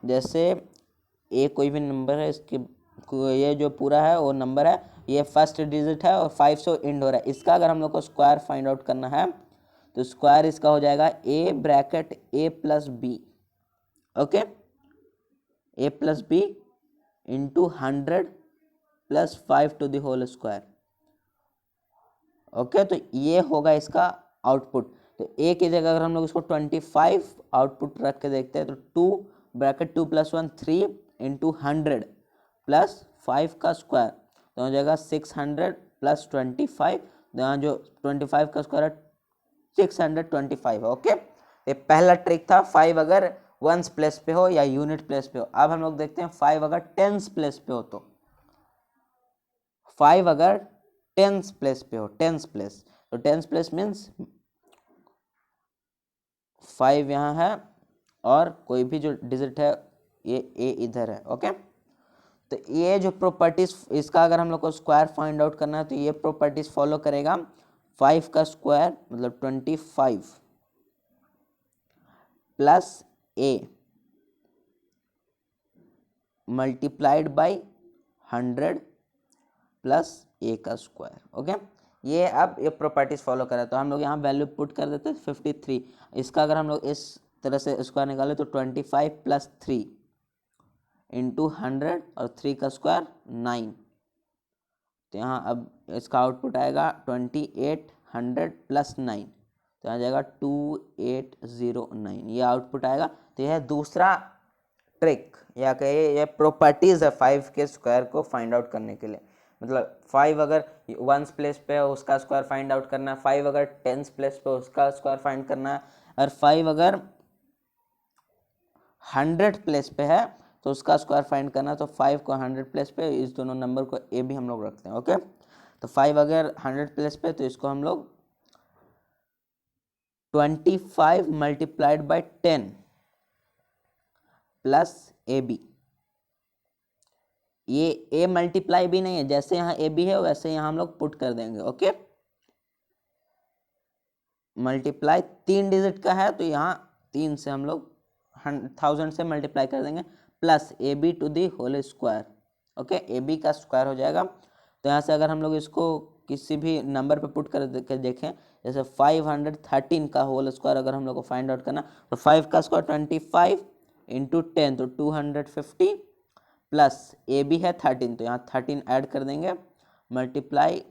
जैसे ए कोई भी नंबर है, इसके ये जो पूरा है वो नंबर है, ये फर्स्ट डिजिट है और 5 से एंड हो रहा है, इसका अगर हम लोग को स्क्वायर फाइंड आउट करना है तो स्क्वायर इसका हो जाएगा A bracket A plus B. Okay, A plus B into 100 plus 5 to the whole square. Okay, तो ये होगा इसका आउटपुट। तो ए की जगह अगर हम लोग इसको 25 आउटपुट रख के देखते हैं तो 2 ब्रैकेट 2 प्लस 1 3 इंटू 100 प्लस 5 का स्क्वायर, तो हो जाएगा 600 प्लस 25। यहाँ जो 25 का स्क्वायर है 625। ओके, ये पहला ट्रिक था 5 अगर वंस प्लेस पे हो या यूनिट प्लेस पे हो। अब हम लोग देखते हैं 5 अगर टेंस प्लेस पे हो, तो 5 अगर टेंस प्लेस पे हो, टेंस प्लेस, तो टेंस प्लेस मीन्स 5 यहाँ है और कोई भी जो डिजिट है ये ए इधर है। ओके, तो ये जो प्रॉपर्टीज, इसका अगर हम लोग को स्क्वायर फाइंड आउट करना है तो ये प्रॉपर्टीज फॉलो करेगा। 5 का स्क्वायर मतलब 25 plus A multiplied by 100 plus A का स्क्वायर। ओके, ये अब ये प्रॉपर्टीज फॉलो करें तो हम लोग यहाँ वैल्यू पुट कर देते हैं 53। इसका अगर हम लोग इस तरह से स्क्वायर निकाले तो 25 प्लस 3 इंटू 100 और 3 का स्क्वायर 9। तो यहाँ अब इसका आउटपुट आएगा 2800 प्लस 9, तो यहाँ जाएगा 2809, ये आउटपुट आएगा। तो यह दूसरा ट्रिक या कहिए ये प्रॉपर्टीज है 5 के स्क्वायर को फाइंड आउट करने के लिए। मतलब 5 अगर 1s प्लेस पे है उसका स्क्वायर फाइंड आउट करना है, 5 अगर 10s प्लेस पे उसका स्क्वायर फाइंड करना है, और 5 अगर 100 प्लेस पे है तो उसका स्क्वायर फाइंड करना है। तो 5 को 100 प्लेस पे, इस दोनों नंबर को ए भी हम लोग रखते हैं। ओके, तो 5 अगर 100 प्लेस पे तो इसको हम लोग 25 multiplied by 10 plus a b. ये ए मल्टीप्लाई भी नहीं है, जैसे यहाँ ए बी है वैसे यहाँ हम लोग पुट कर देंगे। ओके, मल्टीप्लाई 3 डिजिट का है तो यहाँ 3 से हम लोग 1000 से मल्टीप्लाई कर देंगे, plus a b to the whole square. Okay, a b का स्क्वायर हो जाएगा। तो यहाँ से अगर हम लोग इसको किसी भी नंबर पे पुट कर देखें, जैसे 513 का होल स्क्वायर अगर हम लोग को फाइंड आउट करना, तो 5 का स्क्वायर 25 इंटू 10 तो 250, प्लस ए बी है 13 तो यहाँ 13 ऐड कर देंगे, मल्टीप्लाई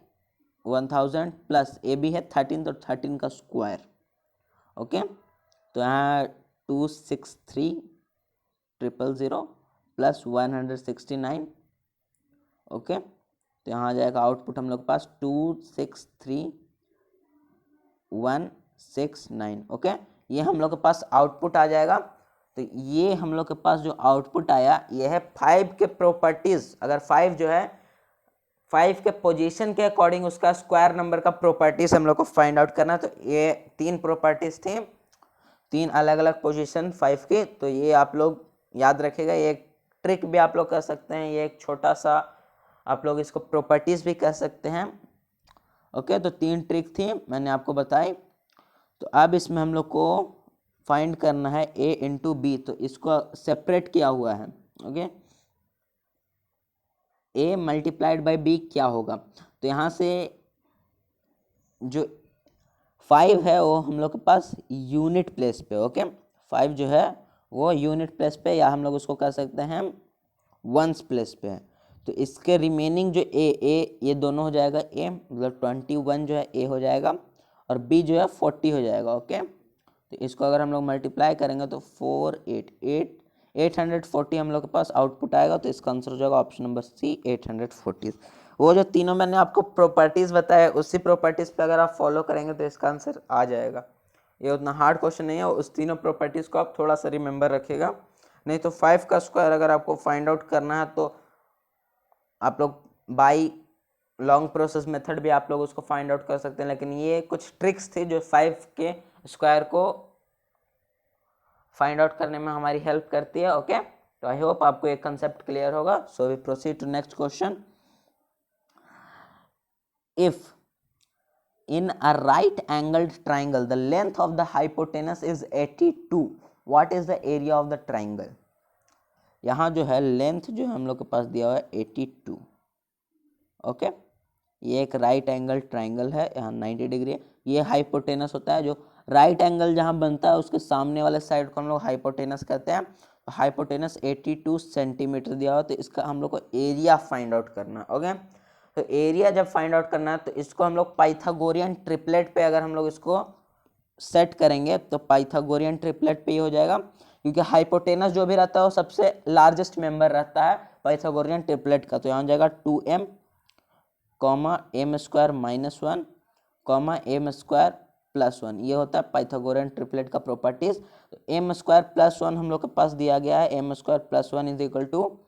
1000 प्लस ए बी है 13 तो 13 का स्क्वायर। ओके, तो यहाँ 263,000 प्लस 169। ओके, तो यहाँ आ जाएगा आउटपुट हम लोग के पास 263,169। ओके, ये हम लोग के पास आउटपुट आ जाएगा। तो ये हम लोग के पास जो आउटपुट आया ये है 5 के प्रॉपर्टीज। अगर 5 जो है 5 के पोजीशन के अकॉर्डिंग उसका स्क्वायर नंबर का प्रॉपर्टीज हम लोग को फाइंड आउट करना, तो ये 3 प्रॉपर्टीज थी, 3 अलग अलग पोजीशन 5 की। तो ये आप लोग याद रखेगा, ये एक ट्रिक भी आप लोग कर सकते हैं, ये एक छोटा सा आप लोग इसको प्रॉपर्टीज भी कर सकते हैं। ओके, तो 3 ट्रिक थी मैंने आपको बताई। तो अब इसमें हम लोग को फाइंड करना है a इंटू बी, तो इसको सेपरेट किया हुआ है। Okay, a multiplied by b क्या होगा, तो यहाँ से जो 5 है वो हम लोग के पास यूनिट प्लेस पे। ओके, 5 जो है वो यूनिट प्लेस पे, या हम लोग उसको कह सकते हैं 1s प्लेस पे है। तो इसके रिमेनिंग जो ए ये दोनों हो जाएगा a, मतलब 21 जो है a हो जाएगा, और b जो है 40 हो जाएगा। ओके, तो इसको अगर हम लोग मल्टीप्लाई करेंगे तो 840 हम लोग के पास आउटपुट आएगा। तो इसका आंसर हो जाएगा ऑप्शन नंबर सी 840। वो जो तीनों मैंने आपको प्रॉपर्टीज बताया उसी प्रॉपर्टीज पे अगर आप फॉलो करेंगे तो इसका आंसर आ जाएगा। ये उतना हार्ड क्वेश्चन नहीं है, उस तीनों प्रॉपर्टीज को आप थोड़ा सा रिमेंबर रखिएगा। नहीं तो 5 का स्क्वायर अगर आपको फाइंड आउट करना है तो आप लोग बाई लॉन्ग प्रोसेस मेथड भी आप लोग उसको फाइंड आउट कर सकते हैं, लेकिन ये कुछ ट्रिक्स थी जो 5 के स्क्वायर को फाइंड आउट करने में हमारी हेल्प करती है। ओके, तो आई होप आपको एक कंसेप्ट क्लियर होगा। So we proceed to next question. If in a right angled triangle the length of the hypotenuse is 82, what is the area of the triangle? यहाँ जो है length जो हम लोग के पास दिया हुआ है 82। ओके, ये एक राइट एंगल ट्राइंगल है, यहाँ 90 डिग्री है। ये हाइपोटेनस होता है, जो राइट एंगल जहाँ बनता है उसके सामने वाले साइड को हम लोग हाइपोटेनस कहते हैं। तो हाइपोटेनस 82 सेंटीमीटर दिया हुआ, तो इसका हम लोग को एरिया फाइंड आउट करना। ओके, तो एरिया जब फाइंड आउट करना है तो इसको हम लोग पाइथागोरियन ट्रिपलेट पे अगर हम लोग इसको सेट करेंगे तो पाइथागोरियन ट्रिपलेट पे ही हो जाएगा, क्योंकि हाइपोटेनस जो भी रहता है वो सबसे लार्जेस्ट मेंबर रहता है पाइथागोरियन ट्रिपलेट का। तो यहाँ हो जाएगा 2m comma m square minus 1 comma m square plus 1, ये होता है पाइथागोरियन ट्रिपलेट का प्रॉपर्टीज। तो एम स्क्वायर प्लस 1 हम लोग के पास दिया गया है, m square plus 1 is equal to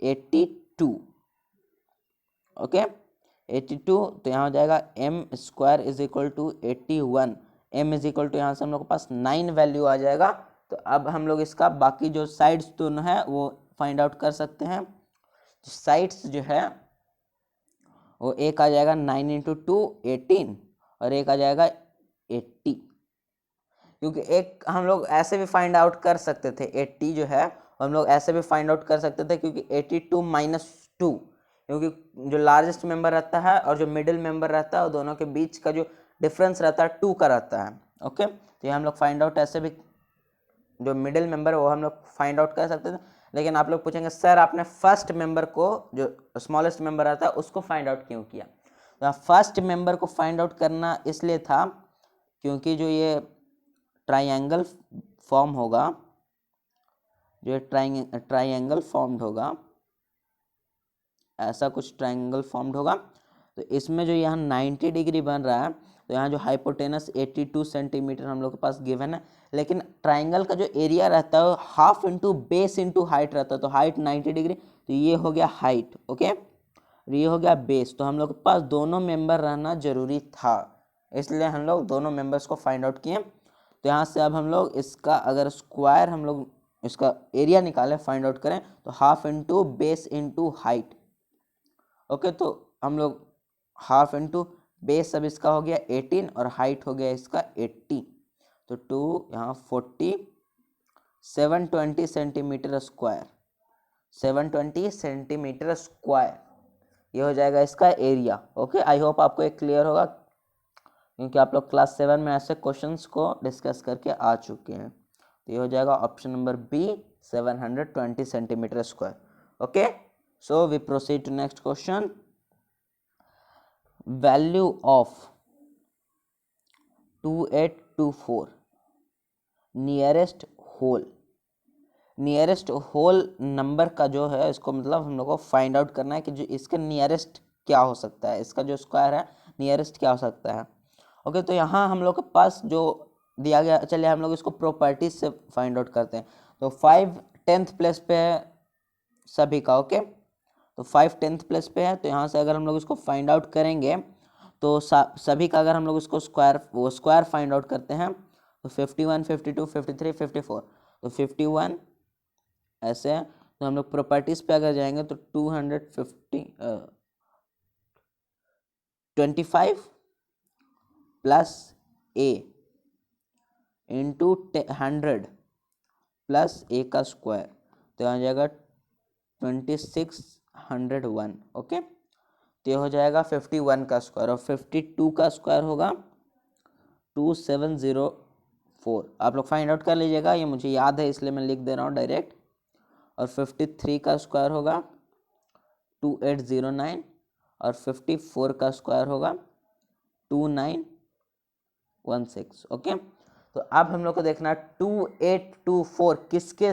82। Okay, 82, तो यहाँ हो जाएगा m square is equal to 81, m is equal to यहाँ से हम लोग के पास 9 वैल्यू आ जाएगा। तो अब हम लोग इसका बाकी जो साइड्स दोनों है वो फाइंड आउट कर सकते हैं। साइड्स जो है वो एक आ जाएगा 9 इंटू 2 18, और एक आ जाएगा 80, क्योंकि एक हम लोग ऐसे भी फाइंड आउट कर सकते थे 80 जो है हम लोग ऐसे भी फाइंड आउट कर सकते थे, क्योंकि 82 माइनस 2, क्योंकि जो लार्जेस्ट मेंबर रहता है और जो मिडिल मेंबर रहता है वो दोनों के बीच का जो डिफरेंस रहता है 2 का रहता है। ओके, तो ये हम लोग फाइंड आउट ऐसे भी जो मिडिल मेंबर है वो हम लोग फाइंड आउट कर सकते थे। लेकिन आप लोग पूछेंगे सर आपने फर्स्ट मेंबर को जो स्मॉलेस्ट मेंबर रहता है उसको फाइंड आउट क्यों किया? तो फर्स्ट मेंबर को फाइंड आउट करना इसलिए था क्योंकि जो ये ट्राइंगल फॉर्म होगा जो ट्राइंगल फॉर्म्ड होगा, ऐसा कुछ ट्राइंगल फॉर्म्ड होगा। तो इसमें जो यहाँ 90 डिग्री बन रहा है, तो यहाँ जो हाइपोटेनस 82 सेंटीमीटर हम लोग के पास गिवन है, लेकिन ट्राइंगल का जो एरिया रहता है वो half into base into height रहता है। तो हाइट 90 डिग्री, तो ये हो गया हाइट, ओके, ये हो गया बेस। तो हम लोग के पास दोनों मेंबर रहना जरूरी था, इसलिए हम लोग दोनों मेंबर्स को फाइंड आउट किए। तो यहाँ से अब हम लोग इसका अगर स्क्वायर हम लोग इसका एरिया निकालें, फाइंड आउट करें, तो half into base into height, okay. तो हम लोग हाफ इंटू बेस अब इसका हो गया 18 और हाइट हो गया इसका 80, तो 2 यहाँ 40, 720 सेंटीमीटर स्क्वायर, 720 सेंटीमीटर स्क्वायर ये हो जाएगा इसका एरिया, ओके। आई होप आपको एक क्लियर होगा, क्योंकि आप लोग क्लास 7 में ऐसे क्वेश्चंस को डिस्कस करके आ चुके हैं। तो ये हो जाएगा option number B, 720 centimetre square, okay. So we proceed to next question. Value of 2824 nearest whole, nearest whole number का जो है इसको मतलब हम लोग को फाइंड आउट करना है कि जो इसका नियरेस्ट क्या हो सकता है, इसका जो स्क्वायर है नियरेस्ट क्या हो सकता है, ओके। तो यहाँ हम लोग के पास जो दिया गया, चलिए हम लोग इसको प्रॉपर्टीज से फाइंड आउट करते हैं। तो 5 10th प्लेस पे है सभी का, ओके। तो 5 10th प्लेस पे है, तो यहाँ से अगर हम लोग इसको फाइंड आउट करेंगे तो सभी का अगर हम लोग इसको स्क्वायर फाइंड आउट करते हैं, तो 51 52 53 54, तो 51 ऐसे है। तो हम लोग प्रॉपर्टीज पे अगर जाएंगे तो 25 plus A into 100 plus A का स्क्वायर, तो आ जाएगा 2601, ओके। तो ये हो जाएगा 51 का स्क्वायर, और 52 का स्क्वायर होगा 2704। आप लोग फाइंड आउट कर लीजिएगा, ये मुझे याद है इसलिए मैं लिख दे रहा हूँ डायरेक्ट। और 53 का स्क्वायर होगा 2809, और 54 का स्क्वायर होगा 2916, ओके। तो अब हम लोग को देखना है 2824 किसके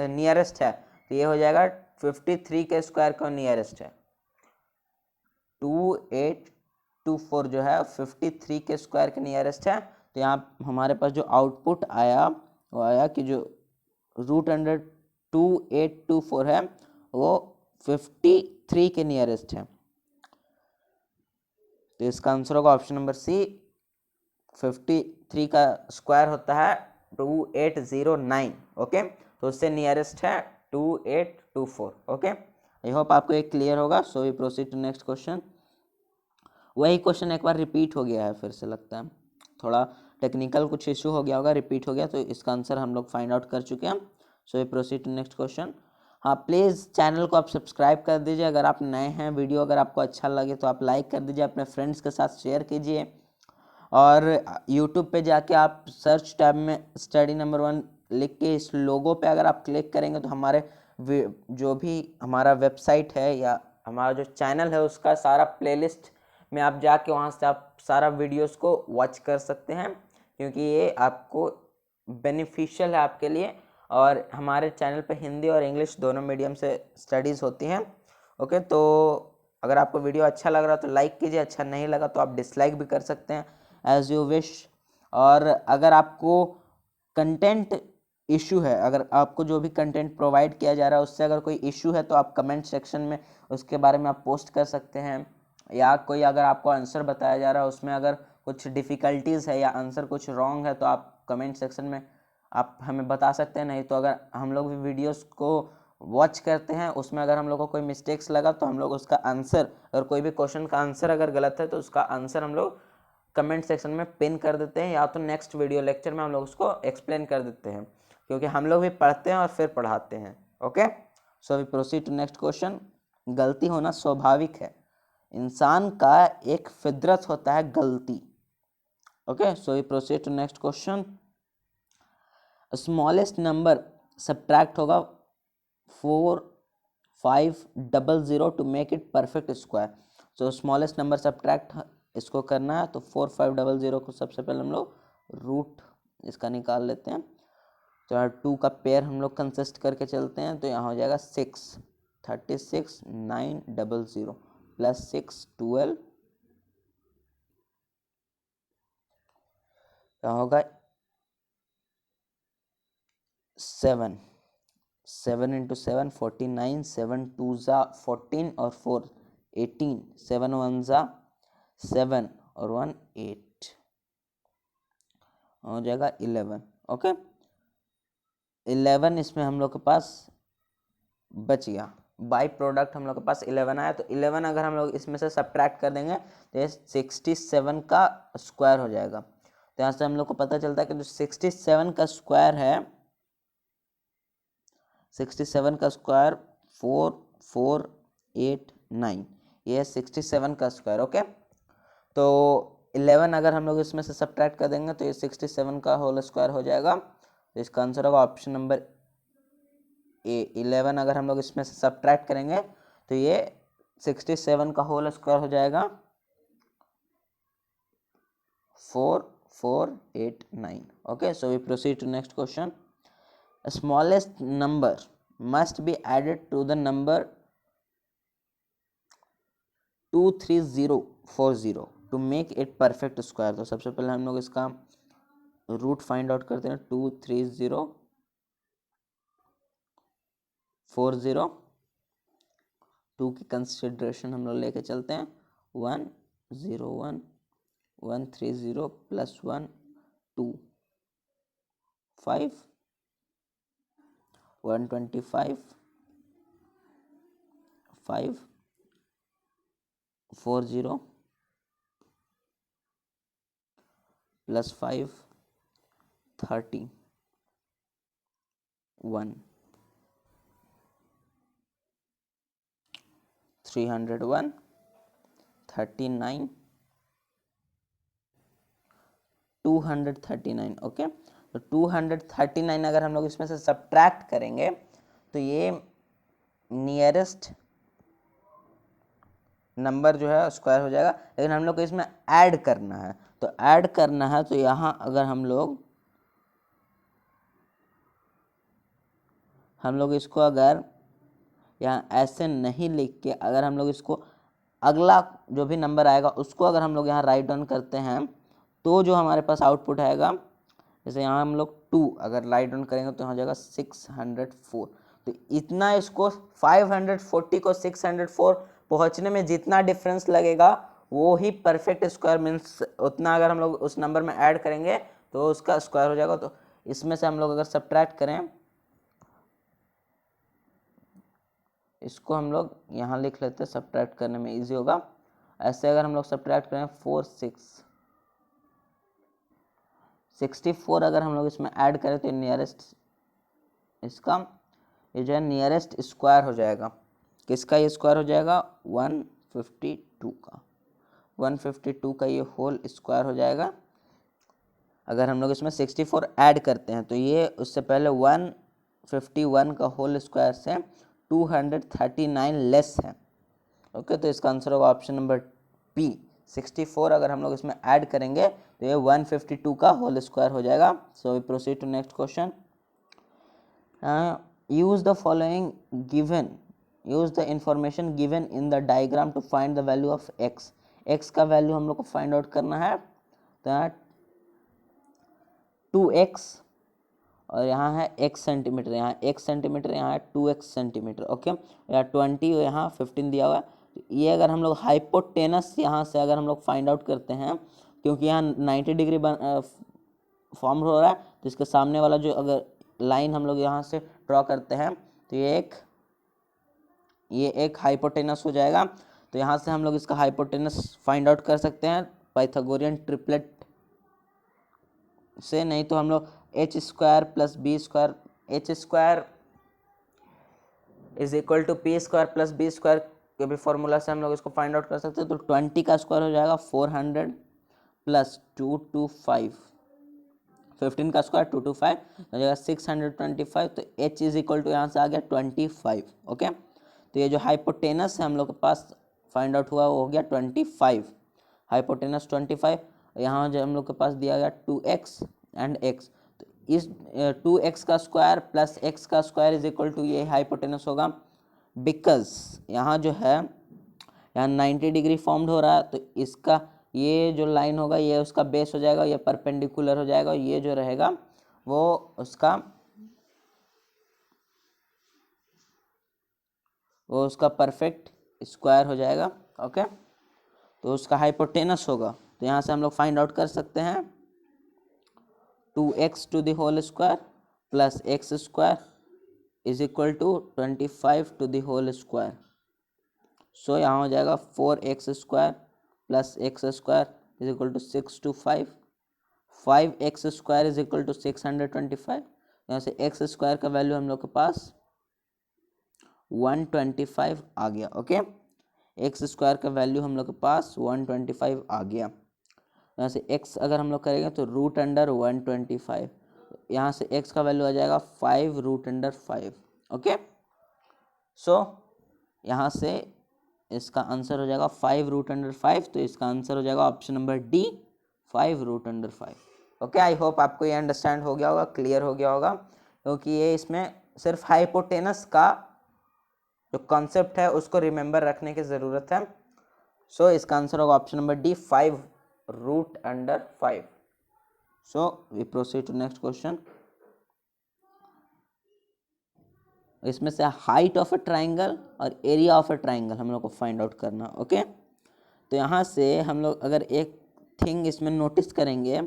नियरेस्ट है, तो ये हो जाएगा 53 के स्क्वायर का नियरेस्ट है। 2824 जो है 53 के स्क्वायर के नियरेस्ट है। तो यहाँ हमारे पास जो आउटपुट आया वो आया कि जो रूट अंडर 2824 है वो 53 के नियरेस्ट है। तो इसका आंसर होगा ऑप्शन नंबर सी, 53 का स्क्वायर होता है 2809, ओके। तो उससे नियरेस्ट है 2824, ओके। आई होप आपको एक क्लियर होगा। So we proceed to next question. वही क्वेश्चन एक बार रिपीट हो गया है, फिर से लगता है थोड़ा टेक्निकल कुछ इशू हो गया होगा, रिपीट हो गया, तो इसका आंसर हम लोग फाइंड आउट कर चुके हैं। So we proceed to next question. हाँ, प्लीज़ चैनल को आप सब्सक्राइब कर दीजिए अगर आप नए हैं। वीडियो अगर आपको अच्छा लगे तो आप लाइक कर दीजिए, अपने फ्रेंड्स के साथ शेयर कीजिए, और यूट्यूब पे जाके आप सर्च टैब में स्टडी नंबर 1 लिख के इस लोगो पे अगर आप क्लिक करेंगे तो हमारे जो भी हमारा वेबसाइट है या हमारा जो चैनल है उसका सारा प्लेलिस्ट में आप जाके वहाँ से आप सारा वीडियोस को वॉच कर सकते हैं, क्योंकि ये आपको बेनिफिशियल है आपके लिए। और हमारे चैनल पे हिंदी और इंग्लिश दोनों मीडियम से स्टडीज़ होती हैं, ओके। तो अगर आपको वीडियो अच्छा लग रहा है तो लाइक कीजिए, अच्छा नहीं लगा तो आप डिसलाइक भी कर सकते हैं, एज यू विश। और अगर आपको कंटेंट इशू है, अगर आपको जो भी कंटेंट प्रोवाइड किया जा रहा है उससे अगर कोई इशू है तो आप कमेंट सेक्शन में उसके बारे में आप पोस्ट कर सकते हैं, या कोई अगर आपको आंसर बताया जा रहा है उसमें अगर कुछ डिफ़िकल्टीज़ है या आंसर कुछ रॉन्ग है तो आप कमेंट सेक्शन में आप हमें बता सकते हैं। नहीं तो अगर हम लोग भी वीडियोस को वॉच करते हैं उसमें अगर हम लोग को कोई मिस्टेक्स लगा तो हम लोग उसका आंसर, अगर कोई भी क्वेश्चन का आंसर अगर गलत है तो उसका आंसर हम लोग कमेंट सेक्शन में पिन कर देते हैं, या तो नेक्स्ट वीडियो लेक्चर में हम लोग उसको एक्सप्लेन कर देते हैं, क्योंकि हम लोग भी पढ़ते हैं और फिर पढ़ाते हैं, okay. So we proceed to next question. गलती होना स्वाभाविक है, इंसान का एक फितरत होता है गलती, okay. So we proceed to next question. Smallest number subtract होगा 4500 to make it perfect square. So smallest number subtract इसको करना है, तो 4500 को सबसे पहले हम लोग रूट इसका निकाल लेते हैं। तो यहाँ 2 का पेयर हम लोग कंसिस्ट करके चलते हैं, तो यहाँ हो जाएगा 6 36 900 प्लस 6 12, यहाँ होगा 7 7 इंटू 7 49, 7 2 ज़ा 14 और 4 18, 7 1 ज़ा 7 और 1 8, हो जाएगा 11। ओके 11 इसमें हम लोग के पास बच गया, बाई प्रोडक्ट हम लोग के पास 11 आया। तो 11 अगर हम लोग इसमें से सब्ट्रैक्ट कर देंगे तो ये 67 का स्क्वायर हो जाएगा। तो यहाँ से हम लोग को पता चलता है कि जो 67 का स्क्वायर है, 67 का स्क्वायर 4 4 8 9, ये है 67 का स्क्वायर। ओके तो 11 अगर हम लोग इसमें से सब्ट्रैक्ट कर देंगे तो ये 67 का होल स्क्वायर हो जाएगा। तो इसका आंसर होगा ऑप्शन नंबर ए। 11 अगर हम लोग इसमें से सब्ट्रैक्ट करेंगे तो ये 67 का होल स्क्वायर हो जाएगा 4 4 8 9। Okay so we proceed to next question. Smallest number must be added to the number 23040 to make it perfect square. तो सबसे पहले हम लोग इसका रूट फाइंड आउट करते हैं। 23040, 2 की कंसिडरेशन हम लोग लेके चलते हैं। 101 130 प्लस 1 2 5 125 5 40 प्लस 5 30 1 301 39 239। ओके तो 239 अगर हम लोग इसमें से सब्ट्रैक्ट करेंगे तो ये नियरेस्ट नंबर जो है स्क्वायर हो जाएगा। लेकिन हम लोग को इसमें ऐड करना है, तो ऐड करना है तो यहाँ अगर हम लोग इसको अगर यहाँ ऐसे नहीं लिख के अगर हम लोग इसको अगला जो भी नंबर आएगा उसको अगर हम लोग यहाँ राइट डाउन करते हैं तो जो हमारे पास आउटपुट आएगा, जैसे यहाँ हम लोग 2 अगर राइट डाउन करेंगे तो हो जाएगा 604। तो इतना इसको 540 को 604 पहुँचने में जितना डिफरेंस लगेगा वो ही परफेक्ट स्क्वायर मीन्स उतना अगर हम लोग उस नंबर में ऐड करेंगे तो उसका स्क्वायर हो जाएगा। तो इसमें से हम लोग अगर सब्ट्रैक्ट करें, इसको हम लोग यहाँ लिख लेते हैं, सब्ट्रैक्ट करने में इजी होगा। ऐसे अगर हम लोग सब्ट्रैक्ट करें 4 6 64 अगर हम लोग इसमें ऐड करें तो नियरेस्ट इसका ये जो है नियरेस्ट स्क्वायर हो जाएगा। किसका ये स्क्वायर हो जाएगा? 152 का, 152 का ये होल स्क्वायर हो जाएगा। अगर हम लोग इसमें 64 ऐड करते हैं तो ये उससे पहले 151 का होल स्क्वायर से 239 लेस है। ओके तो इसका आंसर होगा ऑप्शन नंबर पी 64 अगर हम लोग इसमें ऐड करेंगे तो ये 152 का होल स्क्वायर हो जाएगा। So we proceed to next question. Use the following given, use the information given in the diagram to find the value of x. X का वैल्यू हम लोग को फाइंड आउट करना है। तो यहाँ 2x और यहाँ है x सेंटीमीटर, यहाँ x सेंटीमीटर, यहाँ है 2x सेंटीमीटर। ओके यहाँ 20 और यहाँ 15 दिया हुआ है। ये अगर हम लोग हाइपोटेनस यहाँ से अगर हम लोग फाइंड आउट करते हैं, क्योंकि यहाँ 90 डिग्री फॉर्म हो रहा है, तो इसके सामने वाला जो अगर लाइन हम लोग यहाँ से ड्रॉ करते हैं तो ये एक हाइपोटेनस हो जाएगा। तो यहाँ से हम लोग इसका हाइपोटेनस फाइंड आउट कर सकते हैं पाइथागोरियन ट्रिपलेट से, नहीं तो हम लोग h square plus B square, h square is equal to p square plus B square के भी फॉर्मूला से हम लोग इसको फाइंड आउट कर सकते हैं। तो 20 का स्क्वायर हो जाएगा 400 प्लस 225, 15 का स्क्वायर 225 हो जाएगा 625। तो h इज इक्वल टू यहाँ से आ गया 25। ओके तो ये जो हाइपोटेनस है हम लोग के पास फाइंड आउट हुआ वो हो गया 25, हाइपोटेनस 25। यहाँ जो हम लोग के पास दिया गया 2x एंड x, तो इस 2x का स्क्वायर प्लस x का स्क्वायर इज इक्वल टू ये हाइपोटेनस होगा, बिकॉज यहाँ जो है यहाँ 90 डिग्री फॉर्म्ड हो रहा है, तो इसका ये जो लाइन होगा ये उसका बेस हो जाएगा, ये परपेंडिकुलर हो जाएगा, ये जो रहेगा वो उसका परफेक्ट स्क्वायर हो जाएगा। ओके, तो उसका हाइपोटेनस होगा, तो यहाँ से हम लोग फाइंड आउट कर सकते हैं 2x to the whole square plus X square is equal to 25 to the whole square. So यहाँ हो जाएगा 4x square plus X square is equal to 6 to 5x square is equal to 625। यहाँ से x square का value हम लोग के पास 125 आ गया। ओके, एक्स स्क्वायर का वैल्यू हम लोग के पास 125 आ गया। यहाँ से x अगर हम लोग करेंगे तो रूट अंडर 125, यहाँ से x का वैल्यू आ जाएगा 5 रूट अंडर 5। ओके, सो यहाँ से इसका आंसर हो जाएगा 5 रूट अंडर 5, तो इसका आंसर हो जाएगा option number D 5 root under 5। Okay, I hope आपको ये अंडरस्टैंड हो गया होगा, क्लियर हो गया होगा, क्योंकि ये इसमें सिर्फ हाइपोटेनस का जो कॉन्सेप्ट है उसको रिमेंबर रखने की ज़रूरत है। सो इसका आंसर होगा option number D 5 root under 5। So we proceed to next question. इसमें से हाइट ऑफ अ ट्राइंगल और एरिया ऑफ अ ट्राइंगल हम लोग को फाइंड आउट करना। ओके, तो यहाँ से हम लोग अगर एक थिंग इसमें नोटिस करेंगे,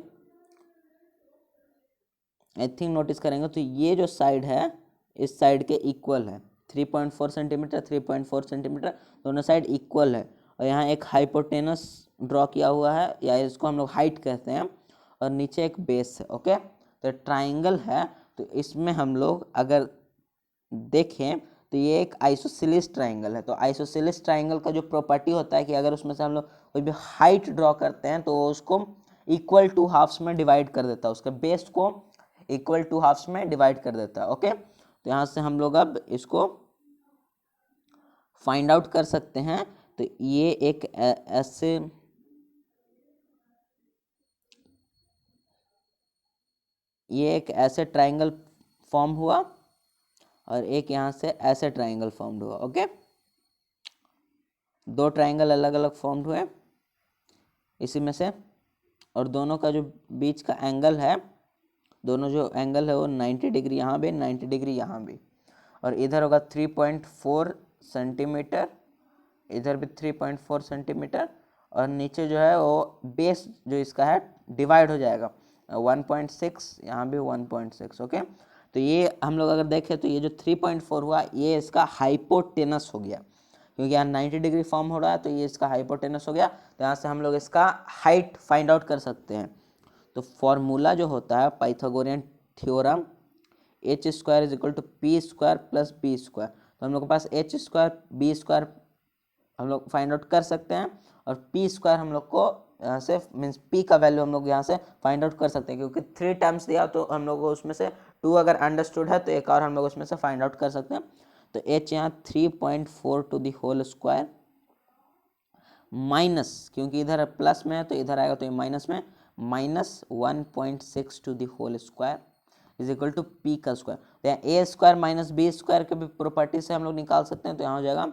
तो ये जो साइड है इस साइड के इक्वल है, 3.4 सेंटीमीटर 3.4 सेंटीमीटर दोनों साइड इक्वल है, और यहाँ एक हाइपोटेनस ड्रॉ किया हुआ है, या इसको हम लोग हाइट कहते हैं, और नीचे एक बेस है। ओके, तो ट्राइंगल है, तो इसमें हम लोग अगर देखें तो ये एक आइसोसेलेस ट्राइंगल है। तो आइसोसेलेस ट्राइंगल का जो प्रॉपर्टी होता है कि अगर उसमें से हम लोग कोई भी हाइट ड्रॉ करते हैं तो उसको इक्वल टू हाफ्स में डिवाइड कर देता है, उसके बेस को इक्वल टू हाफ्स में डिवाइड कर देता है। ओके, तो यहाँ से हम लोग अब इसको फाइंड आउट कर सकते हैं। तो ये एक ऐसे ट्राइंगल फॉर्म हुआ, और एक यहाँ से ऐसे ट्राइंगल फॉर्म्ड हुआ। ओके, दो ट्राइंगल अलग अलग फॉर्म्ड हुए इसी में से, और दोनों का जो बीच का एंगल है, दोनों जो एंगल है वो 90 डिग्री यहाँ भी, 90 डिग्री यहाँ भी, और इधर होगा 3.4 सेंटीमीटर, इधर भी 3.4 सेंटीमीटर, और नीचे जो है वो बेस जो इसका है डिवाइड हो जाएगा 1.6, यहाँ भी 1.6। ओके, तो ये हम लोग अगर देखें तो ये जो 3.4 हुआ ये इसका हाइपोटेनस हो गया, क्योंकि यहाँ 90 डिग्री फॉर्म हो रहा है, तो ये इसका हाइपोटेनस हो गया। तो यहाँ से हम लोग इसका हाइट फाइंड आउट कर सकते हैं। तो फॉर्मूला जो होता है Pythagorean theorem, h square is equal to p square plus B square, तो हम लोग के पास एच स्क्वायर बी स्क्वायर हम लोग फाइंड आउट कर सकते हैं, और पी स्क्वायर हम लोग को यहाँ से मीन्स पी का वैल्यू हम लोग यहाँ से फाइंड आउट कर सकते हैं, क्योंकि 3 टाइम्स दिया तो हम लोग को उसमें से 2 अगर अंडरस्टूड है तो एक और हम लोग उसमें से फाइंड आउट कर सकते हैं। तो एच यहाँ 3.4 to the whole square minus, क्योंकि इधर प्लस में है तो इधर आएगा तो ये माइनस में, minus 1.6 to the whole square is equal to p का स्क्वायर। तो यहाँ a square minus B square के भी प्रॉपर्टी से हम लोग निकाल सकते हैं। तो यहाँ हो जाएगा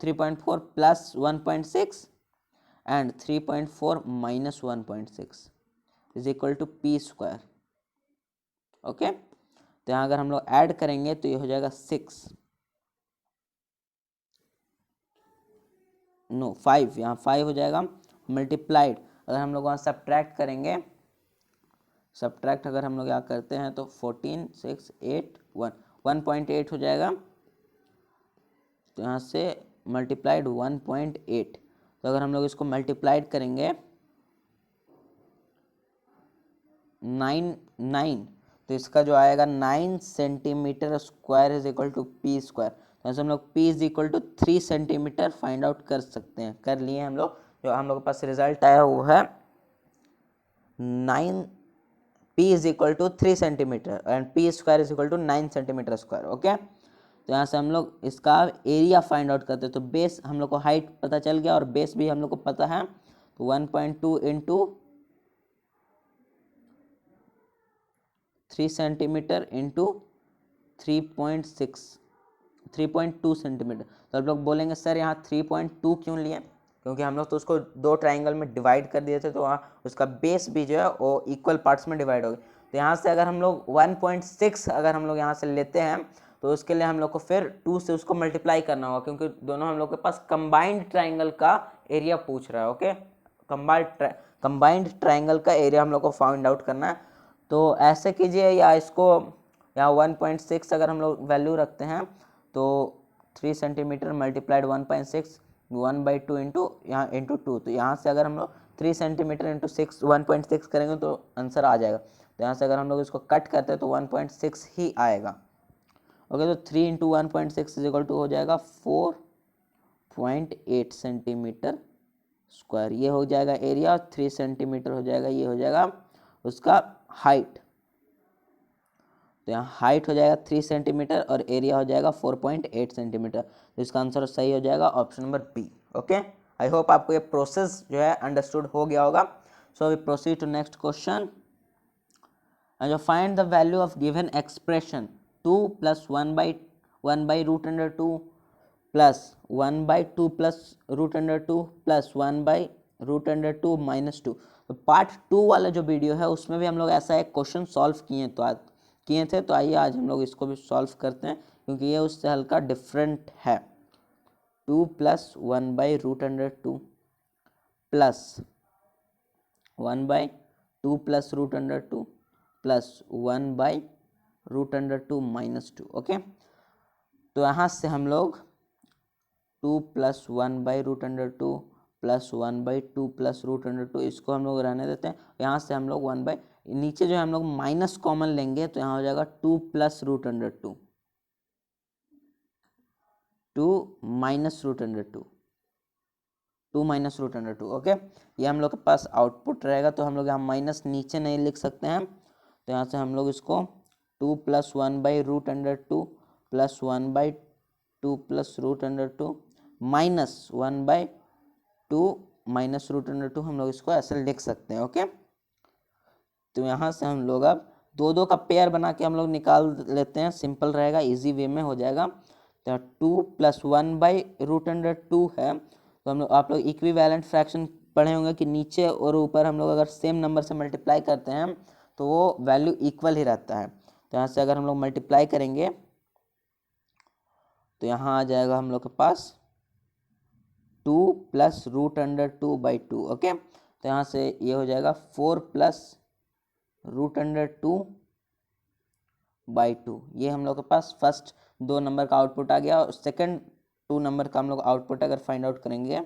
3.4 plus 1.6 and 3.4 minus 1.6 is equal to p square. Okay, तो यहाँ अगर हम लोग ऐड करेंगे तो ये हो जाएगा 5, यहाँ 5 हो जाएगा मल्टीप्लाइड, अगर हम लोग वहाँ सब्ट्रैक्ट करेंगे, सब्ट्रैक्ट अगर हम लोग यहाँ करते हैं तो 14 6 8 1.8 हो जाएगा, तो यहाँ से मल्टीप्लाइड 1.8, तो अगर हम लोग इसको मल्टीप्लाइड करेंगे 9 तो इसका जो आएगा 9 centimetre square is equal to p square. तो ऐसे हम लोग p is equal to 3 centimetre find out कर सकते हैं, कर लिए हम लोग। जो हम लोग के पास रिजल्ट आया वो है 9 p is equal to 3 centimetre and p square is equal to 9 centimetre square. Okay, तो यहाँ से हम लोग इसका एरिया फाइंड आउट करते हैं। तो बेस हम लोग को हाइट पता चल गया और बेस भी हम लोग को पता है, तो 1.2 इंटू 3 सेंटीमीटर इंटू 3.2 सेंटीमीटर। तो आप लोग बोलेंगे सर यहाँ 3.2 क्यों लिए, क्योंकि हम लोग तो उसको दो ट्राइंगल में डिवाइड कर दिए थे, तो वहाँ उसका बेस भी जो है वो इक्वल पार्ट्स में डिवाइड हो गया। तो यहाँ से अगर हम लोग 1.6 अगर हम लोग यहाँ से लेते हैं तो उसके लिए हम लोग को फिर 2 से उसको मल्टीप्लाई करना होगा, क्योंकि दोनों हम लोग के पास कंबाइंड ट्राइंगल का एरिया पूछ रहा है। ओके, कंबाइंड ट्राइंगल का एरिया हम लोग को फाइंड आउट करना है। तो ऐसे कीजिए, या इसको यहाँ 1.6 अगर हम लोग वैल्यू रखते हैं तो 3 सेंटीमीटर मल्टीप्लाइड 1.6 1/2 इंटू यहाँ इंटू 2, तो यहाँ से अगर हम लोग 3 सेंटीमीटर इंटू 1.6 करेंगे तो आंसर आ जाएगा। तो यहाँ से अगर हम लोग इसको कट करते हैं तो 1.6 ही आएगा। ओके, तो 3 इंटू 1.6 इज इक्वल टू हो जाएगा 4.8 सेंटीमीटर स्क्वायर। ये हो जाएगा एरिया, और 3 सेंटीमीटर हो जाएगा, ये हो जाएगा उसका हाइट। तो यहाँ हाइट हो जाएगा 3 सेंटीमीटर और एरिया हो जाएगा 4.8 सेंटीमीटर। तो इसका आंसर सही हो जाएगा option number B. Okay, I hope आपको ये प्रोसेस जो है अंडरस्टूड हो गया होगा। So we proceed to next question. जो find the value of given expression 2 + 1/√2 plus 1/2 plus √2 plus 1/√2 -2। तो पार्ट 2 वाला जो वीडियो है उसमें भी हम लोग ऐसा एक क्वेश्चन सॉल्व किए थे। तो आइए आज हम लोग इसको भी सॉल्व करते हैं, क्योंकि ये उससे हल्का डिफरेंट है। 2 + 1/√2 प्लस 1/2 प्लस √2 प्लस 1/√2 -2। ओके, तो यहाँ से हम लोग 2 + 1/√2 प्लस 1/2 प्लस √2 इसको हम लोग रहने देते हैं। यहाँ से हम लोग नीचे जो है हम लोग माइनस कॉमन लेंगे, तो यहाँ हो जाएगा 2 + √2 2 - √2 2 - √2। ओके, ये हम लोग के पास आउटपुट रहेगा। तो हम लोग यहाँ माइनस नीचे नहीं लिख सकते हैं, तो यहाँ से हम लोग इसको 2 + 1/√2 प्लस 1/2 प्लस √2 माइनस 1/2 माइनस √2 हम लोग इसको ऐसे लिख सकते हैं। ओके, तो यहाँ से हम लोग अब दो का पेयर बना के हम लोग निकाल लेते हैं, सिंपल रहेगा, इजी वे में हो जाएगा। तो 2 + 1/√2 है, तो हम लोग आप लोग इक्विवेलेंट फ्रैक्शन पढ़े होंगे कि नीचे और ऊपर हम लोग अगर सेम नंबर से मल्टीप्लाई करते हैं तो वो वैल्यू इक्वल ही रहता है। तो यहाँ से अगर हम लोग मल्टीप्लाई करेंगे तो यहाँ आ जाएगा हम लोग के पास 2 + √2/2। ओके, तो यहाँ से ये हो जाएगा 4 + √2/2। ये हम लोग के पास फर्स्ट 2 नंबर का आउटपुट आ गया। और सेकंड 2 नंबर का हम लोग आउटपुट अगर फाइंड आउट करेंगे,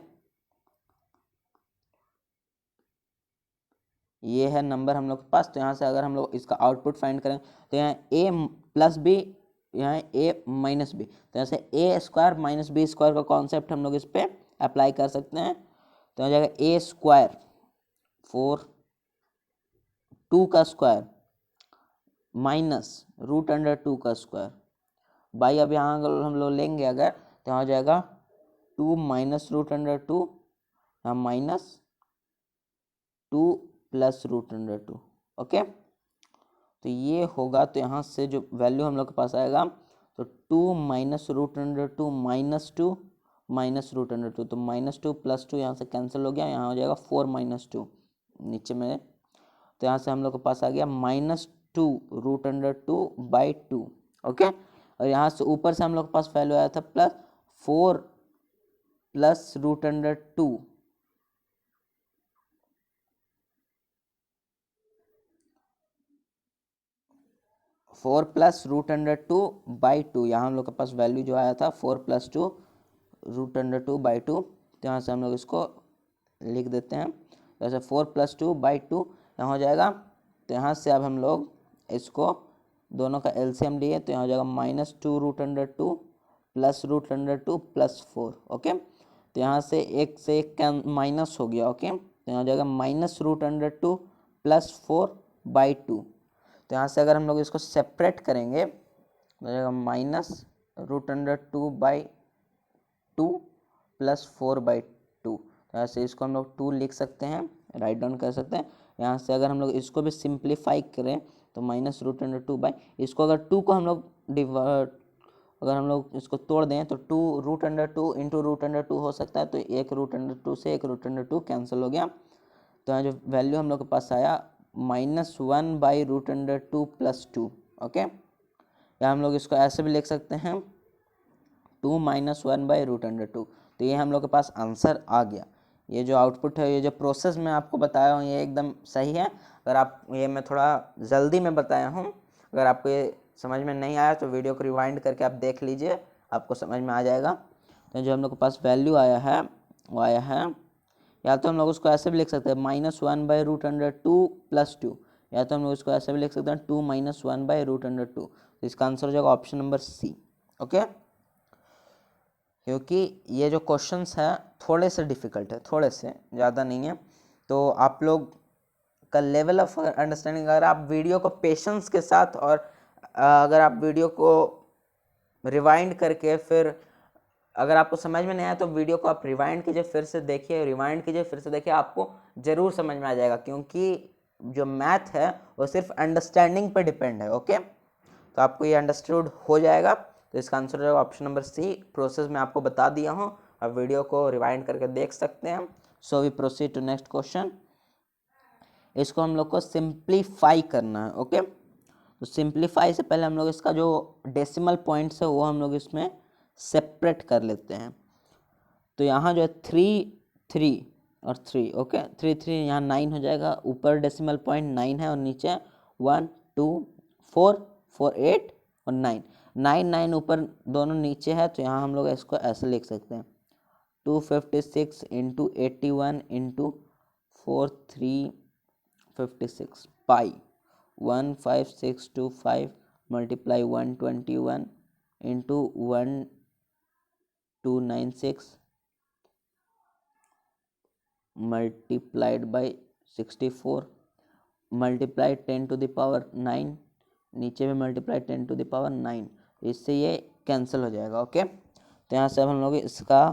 ये है नंबर हम लोग के पास। तो यहाँ से अगर हम लोग इसका आउटपुट फाइंड करें तो यहाँ a + b, यहाँ a - b, तो यहाँ से a² - b² का कॉन्सेप्ट हम लोग इस पर अप्लाई कर सकते हैं। तो हो जाएगा a² 4 2 का स्क्वायर माइनस √2 का स्क्वायर बाई, अब यहाँ अगर हम लोग लेंगे अगर तो यहाँ हो जाएगा 2 - √2, यहाँ -2 + √2। ओके, तो ये होगा, तो यहाँ से जो वैल्यू हम लोग के पास आएगा तो 2 - √2 -2 -√2, तो -2 + 2 यहाँ से कैंसिल हो गया, यहाँ हो जाएगा 4 - 2 नीचे में। तो यहाँ से हम लोग के पास आ गया -2 √2/2। ओके, और यहाँ से ऊपर से हम लोग के पास वैल्यू आया था +4 + √2 4 + √2/2। यहाँ हम लोग के पास वैल्यू जो आया था 4 + 2 √2/2। तो यहाँ से हम लोग इसको लिख देते हैं, जैसे 4 + 2/2 यहाँ हो जाएगा। तो यहाँ से अब हम लोग इसको दोनों का एलसीएम लिए, तो यहाँ हो जाएगा -2 √2 प्लस √2 प्लस 4। ओके, तो यहाँ से एक से एक माइनस हो गया। ओके, तो यहाँ हो जाएगा -√2 प्लस 4/2। तो यहाँ से अगर हम लोग इसको सेपरेट करेंगे तो हो जाएगा -√2/2 प्लस 4/2। तो ऐसे इसको हम लोग 2 लिख सकते हैं, राइट डाउन कर सकते हैं। यहाँ से अगर हम लोग इसको भी सिंप्लीफाई करें तो -√2 बाई इसको अगर 2 को हम लोग अगर हम लोग इसको तोड़ दें तो 2√2 इंटू √2 हो सकता है, तो एक √2 से एक √2 कैंसिल हो गया। तो यहाँ जो वैल्यू हम लोग के पास आया -1 बाई √2 प्लस 2। ओके, या हम लोग इसको ऐसे भी लिख सकते हैं 2 - 1 बाई √2। तो ये हम लोग के पास आंसर आ गया। ये जो आउटपुट है, ये जो प्रोसेस मैं आपको बताया हूँ, ये एकदम सही है। अगर आप ये मैं थोड़ा जल्दी में बताया हूँ, अगर आपको ये समझ में नहीं आया तो वीडियो को रिवाइंड करके आप देख लीजिए, आपको समझ में आ जाएगा। तो जो हम लोग के पास वैल्यू आया है वो आया है, या तो हम लोग उसको ऐसे भी लिख सकते हैं -1 बाई √2 प्लस 2, या तो हम लोग इसको ऐसे भी लिख सकते हैं 2 - 1 बाई √2। तो इसका आंसर हो जाएगा ऑप्शन नंबर सी। ओके, क्योंकि ये जो क्वेश्चंस हैं थोड़े से डिफ़िकल्ट है, थोड़े से, ज़्यादा नहीं है। तो आप लोग का लेवल ऑफ अंडरस्टैंडिंग, अगर आप वीडियो को पेशेंस के साथ और अगर आप वीडियो को रिवाइंड करके फिर अगर आपको समझ में नहीं आया तो वीडियो को आप रिवाइंड कीजिए, फिर से देखिए, रिवाइंड कीजिए, फिर से देखिए, आपको ज़रूर समझ में आ जाएगा। क्योंकि जो मैथ है वो सिर्फ अंडरस्टैंडिंग पे डिपेंड है। ओके, तो आपको ये अंडरस्टूड हो जाएगा। तो इसका आंसर है ऑप्शन नंबर सी। प्रोसेस मैं आपको बता दिया हूँ, आप वीडियो को रिवाइंड करके देख सकते हैं। So we proceed to next question. इसको हम लोग को सिंप्लीफाई करना है। ओके, तो सिंप्लीफाई से पहले हम लोग इसका जो डेसिमल पॉइंट्स है वो हम लोग इसमें सेपरेट कर लेते हैं। तो यहाँ जो है 3 3 और 3, ओके, 3 3 यहाँ 9 हो जाएगा। ऊपर डेसिमल पॉइंट 9 है और नीचे 1 2 4 4 8 और 9 9 9 ऊपर दोनों नीचे है। तो यहाँ हम लोग इसको ऐसे लिख सकते हैं 256 into 81 into 4356 by 15625 multiply 121 into 1296 multiplied by 64 multiply 10 to the power 9, नीचे में मल्टीप्लाई 10 टू द पावर 9। इससे ये कैंसिल हो जाएगा। ओके, तो यहाँ से अब हम लोग इसका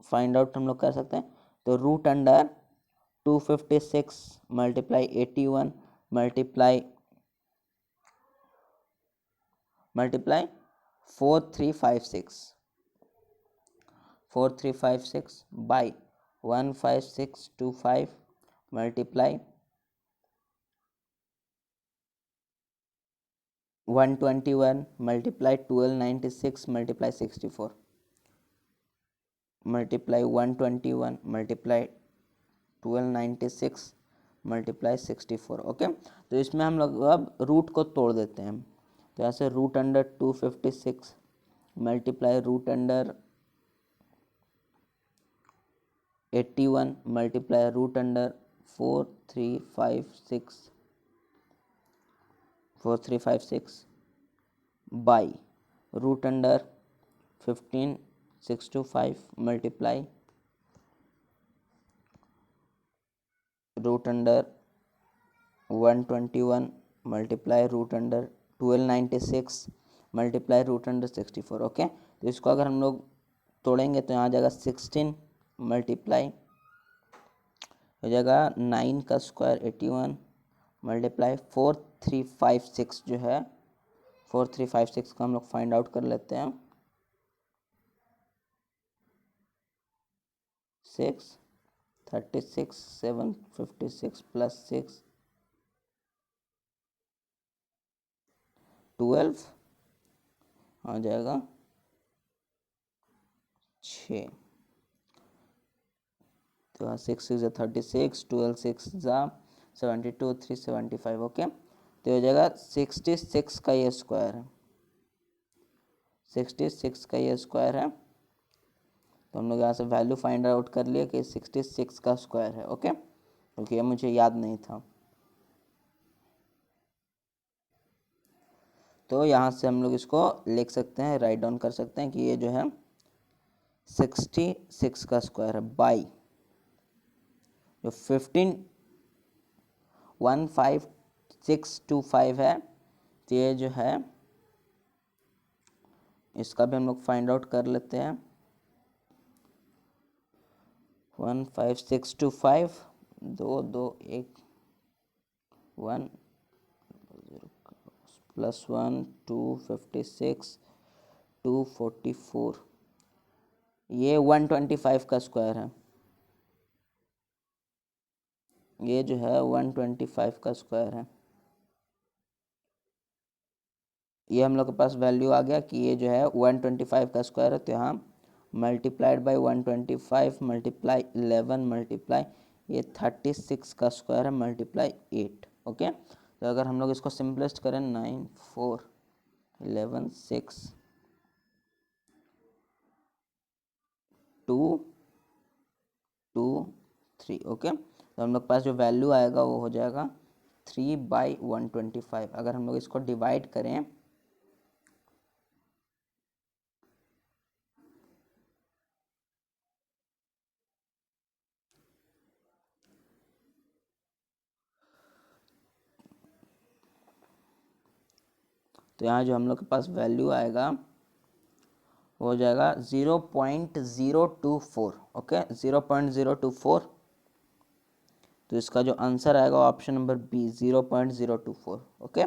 फाइंड आउट हम लोग कर सकते हैं। तो root under 256 multiply 81 multiply 4356 by 15625 multiply 121 multiply 1296 multiply 64 multiply 121 multiply 1296 multiply 64। Okay, तो इसमें हम लोग अब रूट को तोड़ देते हैं। तो ऐसे root under 256 multiply root under 81 multiply root under 4356 by root under 15625 multiply root under 121 multiply root under 1296 multiply root under 64। Okay, तो इसको अगर हम लोग तोड़ेंगे तो यहाँ आ जाएगा 16 मल्टीप्लाई हो जाएगा 9 का स्क्वायर 81 मल्टीप्लाई 4356 जो है 4356 का हम लोग फाइंड आउट कर लेते हैं 6 36 756 प्लस 6 12 आ जाएगा 6। तो 6 6 36 12 6 72 3 75। ओके, तो हो जाएगा 66 का ये स्क्वायर है, 66 का ये स्क्वायर है। तो हम लोग यहाँ से वैल्यू फाइंड आउट कर लिए कि 66 का स्क्वायर है। ओके, क्योंकि ये मुझे याद नहीं था। तो यहाँ से हम लोग इसको लिख सकते हैं, राइट डाउन कर सकते हैं कि ये जो है 66 का स्क्वायर है बाई जो 15625 है। तो ये जो है इसका भी हम लोग फाइंड आउट कर लेते हैं 15625 दो दो एक 1 प्लस 1 256 244 ये 125 का स्क्वायर है। ये जो है 125 का स्क्वायर है। ये हम लोग के पास वैल्यू आ गया कि ये जो है 125 का स्क्वायर है, तो यहाँ मल्टीप्लाइड बाई 125 मल्टीप्लाई 11 मल्टीप्लाई ये 36 का स्क्वायर है मल्टीप्लाई 8। ओके, तो अगर हम लोग इसको सिंपलेस्ट करें 9 4 11 6 2 2 3। ओके, तो हम लोग के पास जो वैल्यू आएगा वो हो जाएगा 3/125। अगर हम लोग इसको डिवाइड करें तो यहाँ जो हम लोग के पास वैल्यू आएगा हो जाएगा 0.024। ओके, 0.024। तो इसका जो आंसर आएगा option number B 0.024। Okay,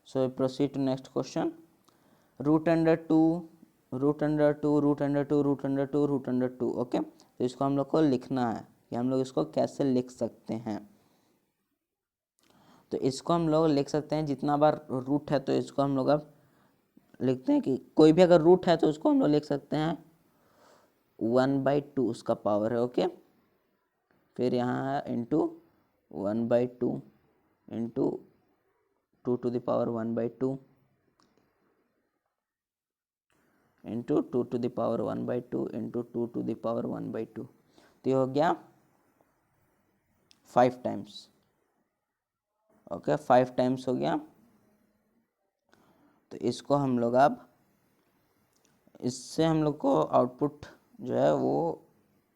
so proceed to next question. Root under two root under two root under two root under two root under two. Okay, तो इसको हम लोग को लिखना है कि हम लोग इसको कैसे लिख सकते हैं। तो इसको हम लोग लिख सकते हैं, जितना बार रूट है तो इसको हम लोग अब लिखते हैं कि कोई भी अगर रूट है तो उसको हम लोग लिख सकते हैं 1/2 उसका पावर है। ओके, फिर यहाँ है into 1/2 into 2 to the power 1/2 into 2 to the power 1/2 into 2 to the power 1/2। तो ये हो गया 5 टाइम्स। ओके, 5 टाइम्स हो गया। तो इसको हम लोग अब इससे हम लोग को आउटपुट जो है वो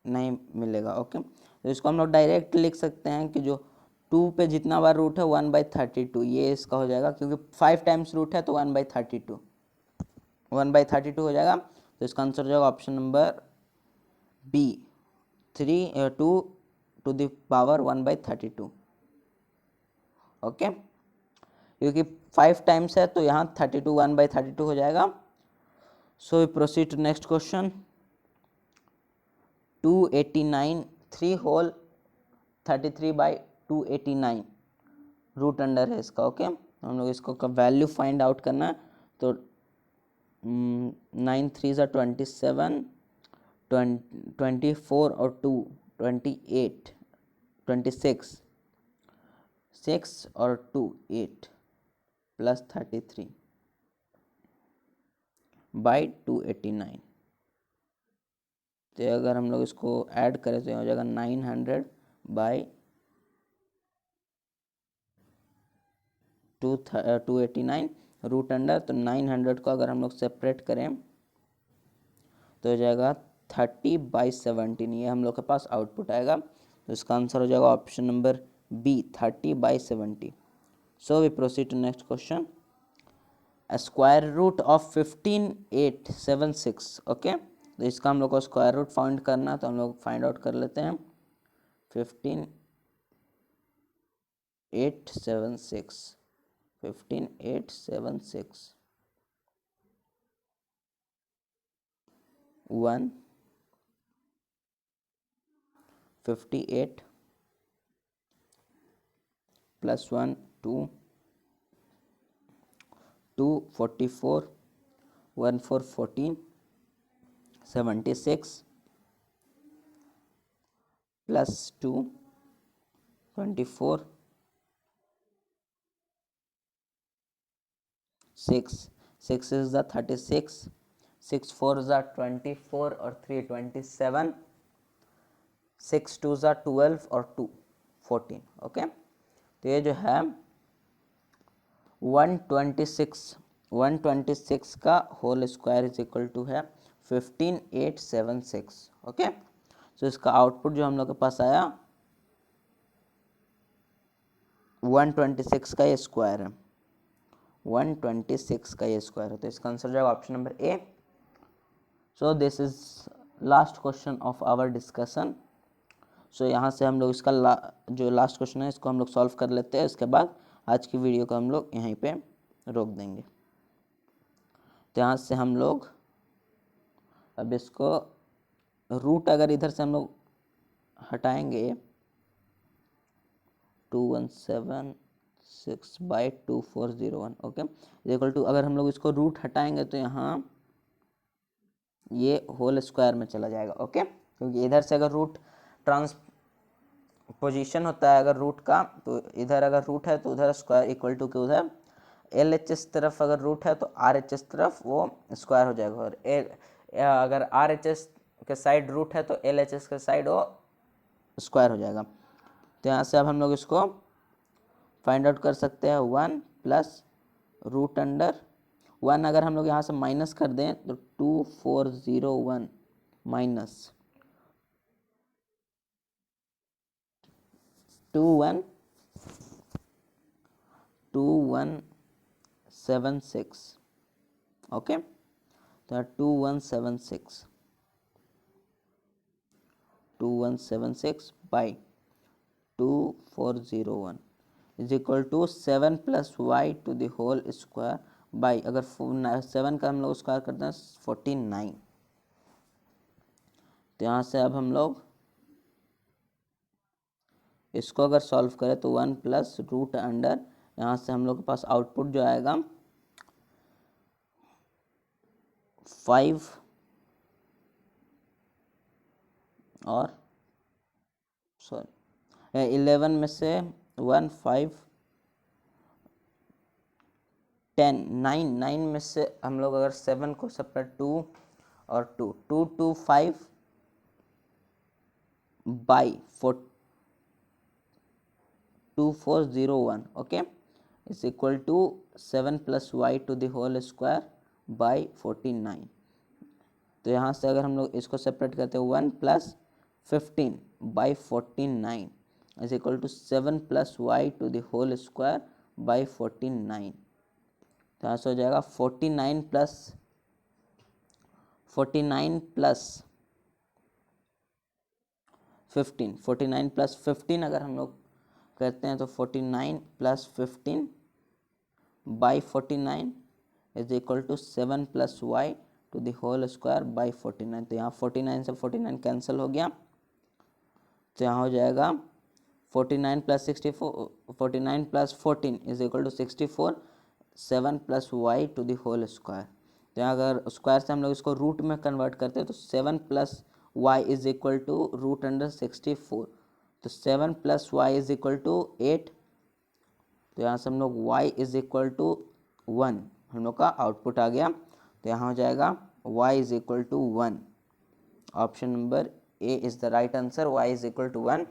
नहीं मिलेगा। ओके, तो इसको हम लोग डायरेक्ट लिख सकते हैं कि जो 2 पे जितना बार रूट है 1/32 ये इसका हो जाएगा, क्योंकि 5 टाइम्स रूट है तो 1/32 1/32 हो जाएगा। तो इसका आंसर हो जाएगा option number B 2 to the power 1/32। Okay, क्योंकि 5 टाइम्स है तो यहाँ 32 1/32 हो जाएगा। So we proceed to next question. 289 3 whole 33/289 root under है इसका। ओके, हम लोग इसको का वैल्यू फाइंड आउट करना है। तो 9 3 27 24 और 2 28 26 6 और 2 8 प्लस 33/289। तो अगर हम लोग इसको ऐड करें तो हो जाएगा 900/289 रूट अंडर। तो 900 को अगर हम लोग सेपरेट करें तो हो जाएगा 30/17। ये हम लोग के पास आउटपुट आएगा। तो इसका आंसर हो जाएगा option number B 30/70। So we proceed to next question. Square root of 15876। Okay, तो इसका हम लोग को स्क्वायर रूट फाइंड करना है, तो हम लोग फाइंड आउट कर लेते हैं। 15876 15876 1 58 plus 1 2 2 44 1 4 14 76 plus 2 24 6 6 is the 36 6 4 is the 24 और 3 27 6 2 is the 12 और 2 14। ओके, तो ये जो है 126 का whole square is equal to है 15876। ओके, सो इसका आउटपुट जो हम लोग के पास आया 126 का ये स्क्वायर है। 126 का ये स्क्वायर है, तो इसका आंसर जाएगा option number A. So this is last question of our discussion. So यहाँ से हम लोग इसका जो लास्ट क्वेश्चन है इसको हम लोग सॉल्व कर लेते हैं। इसके बाद आज की वीडियो को हम लोग यहीं पे रोक देंगे। तो यहाँ से हम लोग अब इसको रूट अगर इधर से हम लोग हटाएंगे 2176/2401 ओके इक्वल टू, अगर हम लोग इसको रूट हटाएंगे तो यहाँ ये होल स्क्वायर में चला जाएगा ओके क्योंकि इधर से अगर रूट ट्रांसपोजिशन होता है अगर रूट का, तो इधर अगर रूट है तो उधर स्क्वायर इक्वल टू के उधर LHS तरफ अगर रूट है तो RHS तरफ वो स्क्वायर हो जाएगा, और अगर RHS के साइड रूट है तो LHS के साइड वो स्क्वायर हो जाएगा। तो यहाँ से अब हम लोग इसको फाइंड आउट कर सकते हैं 1 प्लस रूट अंडर 1, अगर हम लोग यहाँ से माइनस कर दें तो 2401 माइनस 2176 ओके, तो 2176 by 2401 is equal to 7 plus y to the whole square by, अगर 7 का हम लोग स्क्वायर करते हैं 49। तो यहाँ से अब हम लोग इसको अगर सॉल्व करें तो 1 प्लस रूट अंडर, यहाँ से हम लोग के पास आउटपुट जो आएगा 5 और 11 में से 1 5 10 9 में से हम लोग अगर 7 को सेपरेट 2 और 2 2 2 5 by 2401 okay is equal to 7 plus y to the whole square by 49। तो यहाँ से अगर हम लोग इसको सेपरेट करते हैं 1 plus 15 by 49 is equal to 7 plus y to the whole square by 49। तो यहाँ से हो जाएगा 49 प्लस 15 अगर हम लोग करते हैं तो 49 plus 15 by 49 is equal to 7 plus y to the whole square by 49। तो यहाँ 49 से 49 कैंसिल हो गया, तो यहाँ हो जाएगा 49 plus 14 is equal to 64 7 plus y to the whole square. तो यहाँ अगर स्क्वायर से हम लोग इसको रूट में कन्वर्ट करते हैं तो 7 plus y is equal to root under 64, तो 7 plus y is equal to 8। तो यहाँ से हम लोग y इज इक्वल टू 1 हम लोग का आउटपुट आ गया। तो यहाँ हो जाएगा y is equal to 1, option number A is the right answer, y is equal to 1।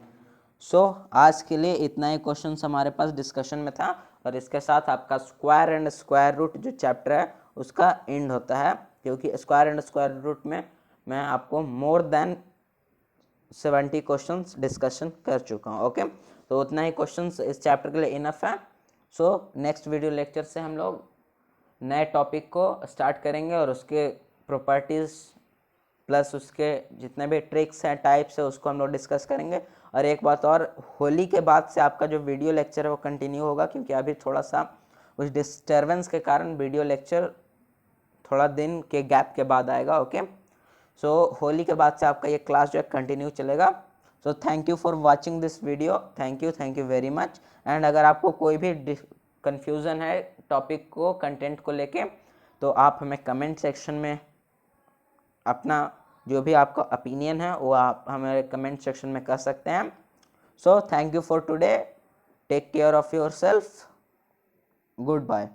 So आज के लिए इतना ही क्वेश्चन हमारे पास डिस्कशन में था, और इसके साथ आपका स्क्वायर एंड स्क्वायर रूट जो चैप्टर है उसका एंड होता है, क्योंकि स्क्वायर एंड स्क्वायर रूट में मैं आपको मोर देन 70 क्वेश्चंस डिस्कशन कर चुका हूँ ओके। तो उतना ही क्वेश्चंस इस चैप्टर के लिए इनफ है। सो नेक्स्ट वीडियो लेक्चर से हम लोग नए टॉपिक को स्टार्ट करेंगे और उसके प्रॉपर्टीज़ प्लस उसके जितने भी ट्रिक्स हैं टाइप्स है उसको हम लोग डिस्कस करेंगे। और एक बात और, होली के बाद से आपका जो वीडियो लेक्चर है वो कंटिन्यू होगा, क्योंकि अभी थोड़ा सा उस डिस्टर्बेंस के कारण वीडियो लेक्चर थोड़ा दिन के गैप के बाद आएगा ओके। सो होली के बाद से आपका ये क्लास जो है कंटिन्यू चलेगा। सो thank you for watching this video, thank you very much. And अगर आपको कोई भी कन्फ्यूज़न है टॉपिक को कंटेंट को लेके, तो आप हमें कमेंट सेक्शन में अपना जो भी आपका ओपिनियन है वो आप हमें कमेंट सेक्शन में कर सकते हैं। So thank you for today, take care of yourself, good bye.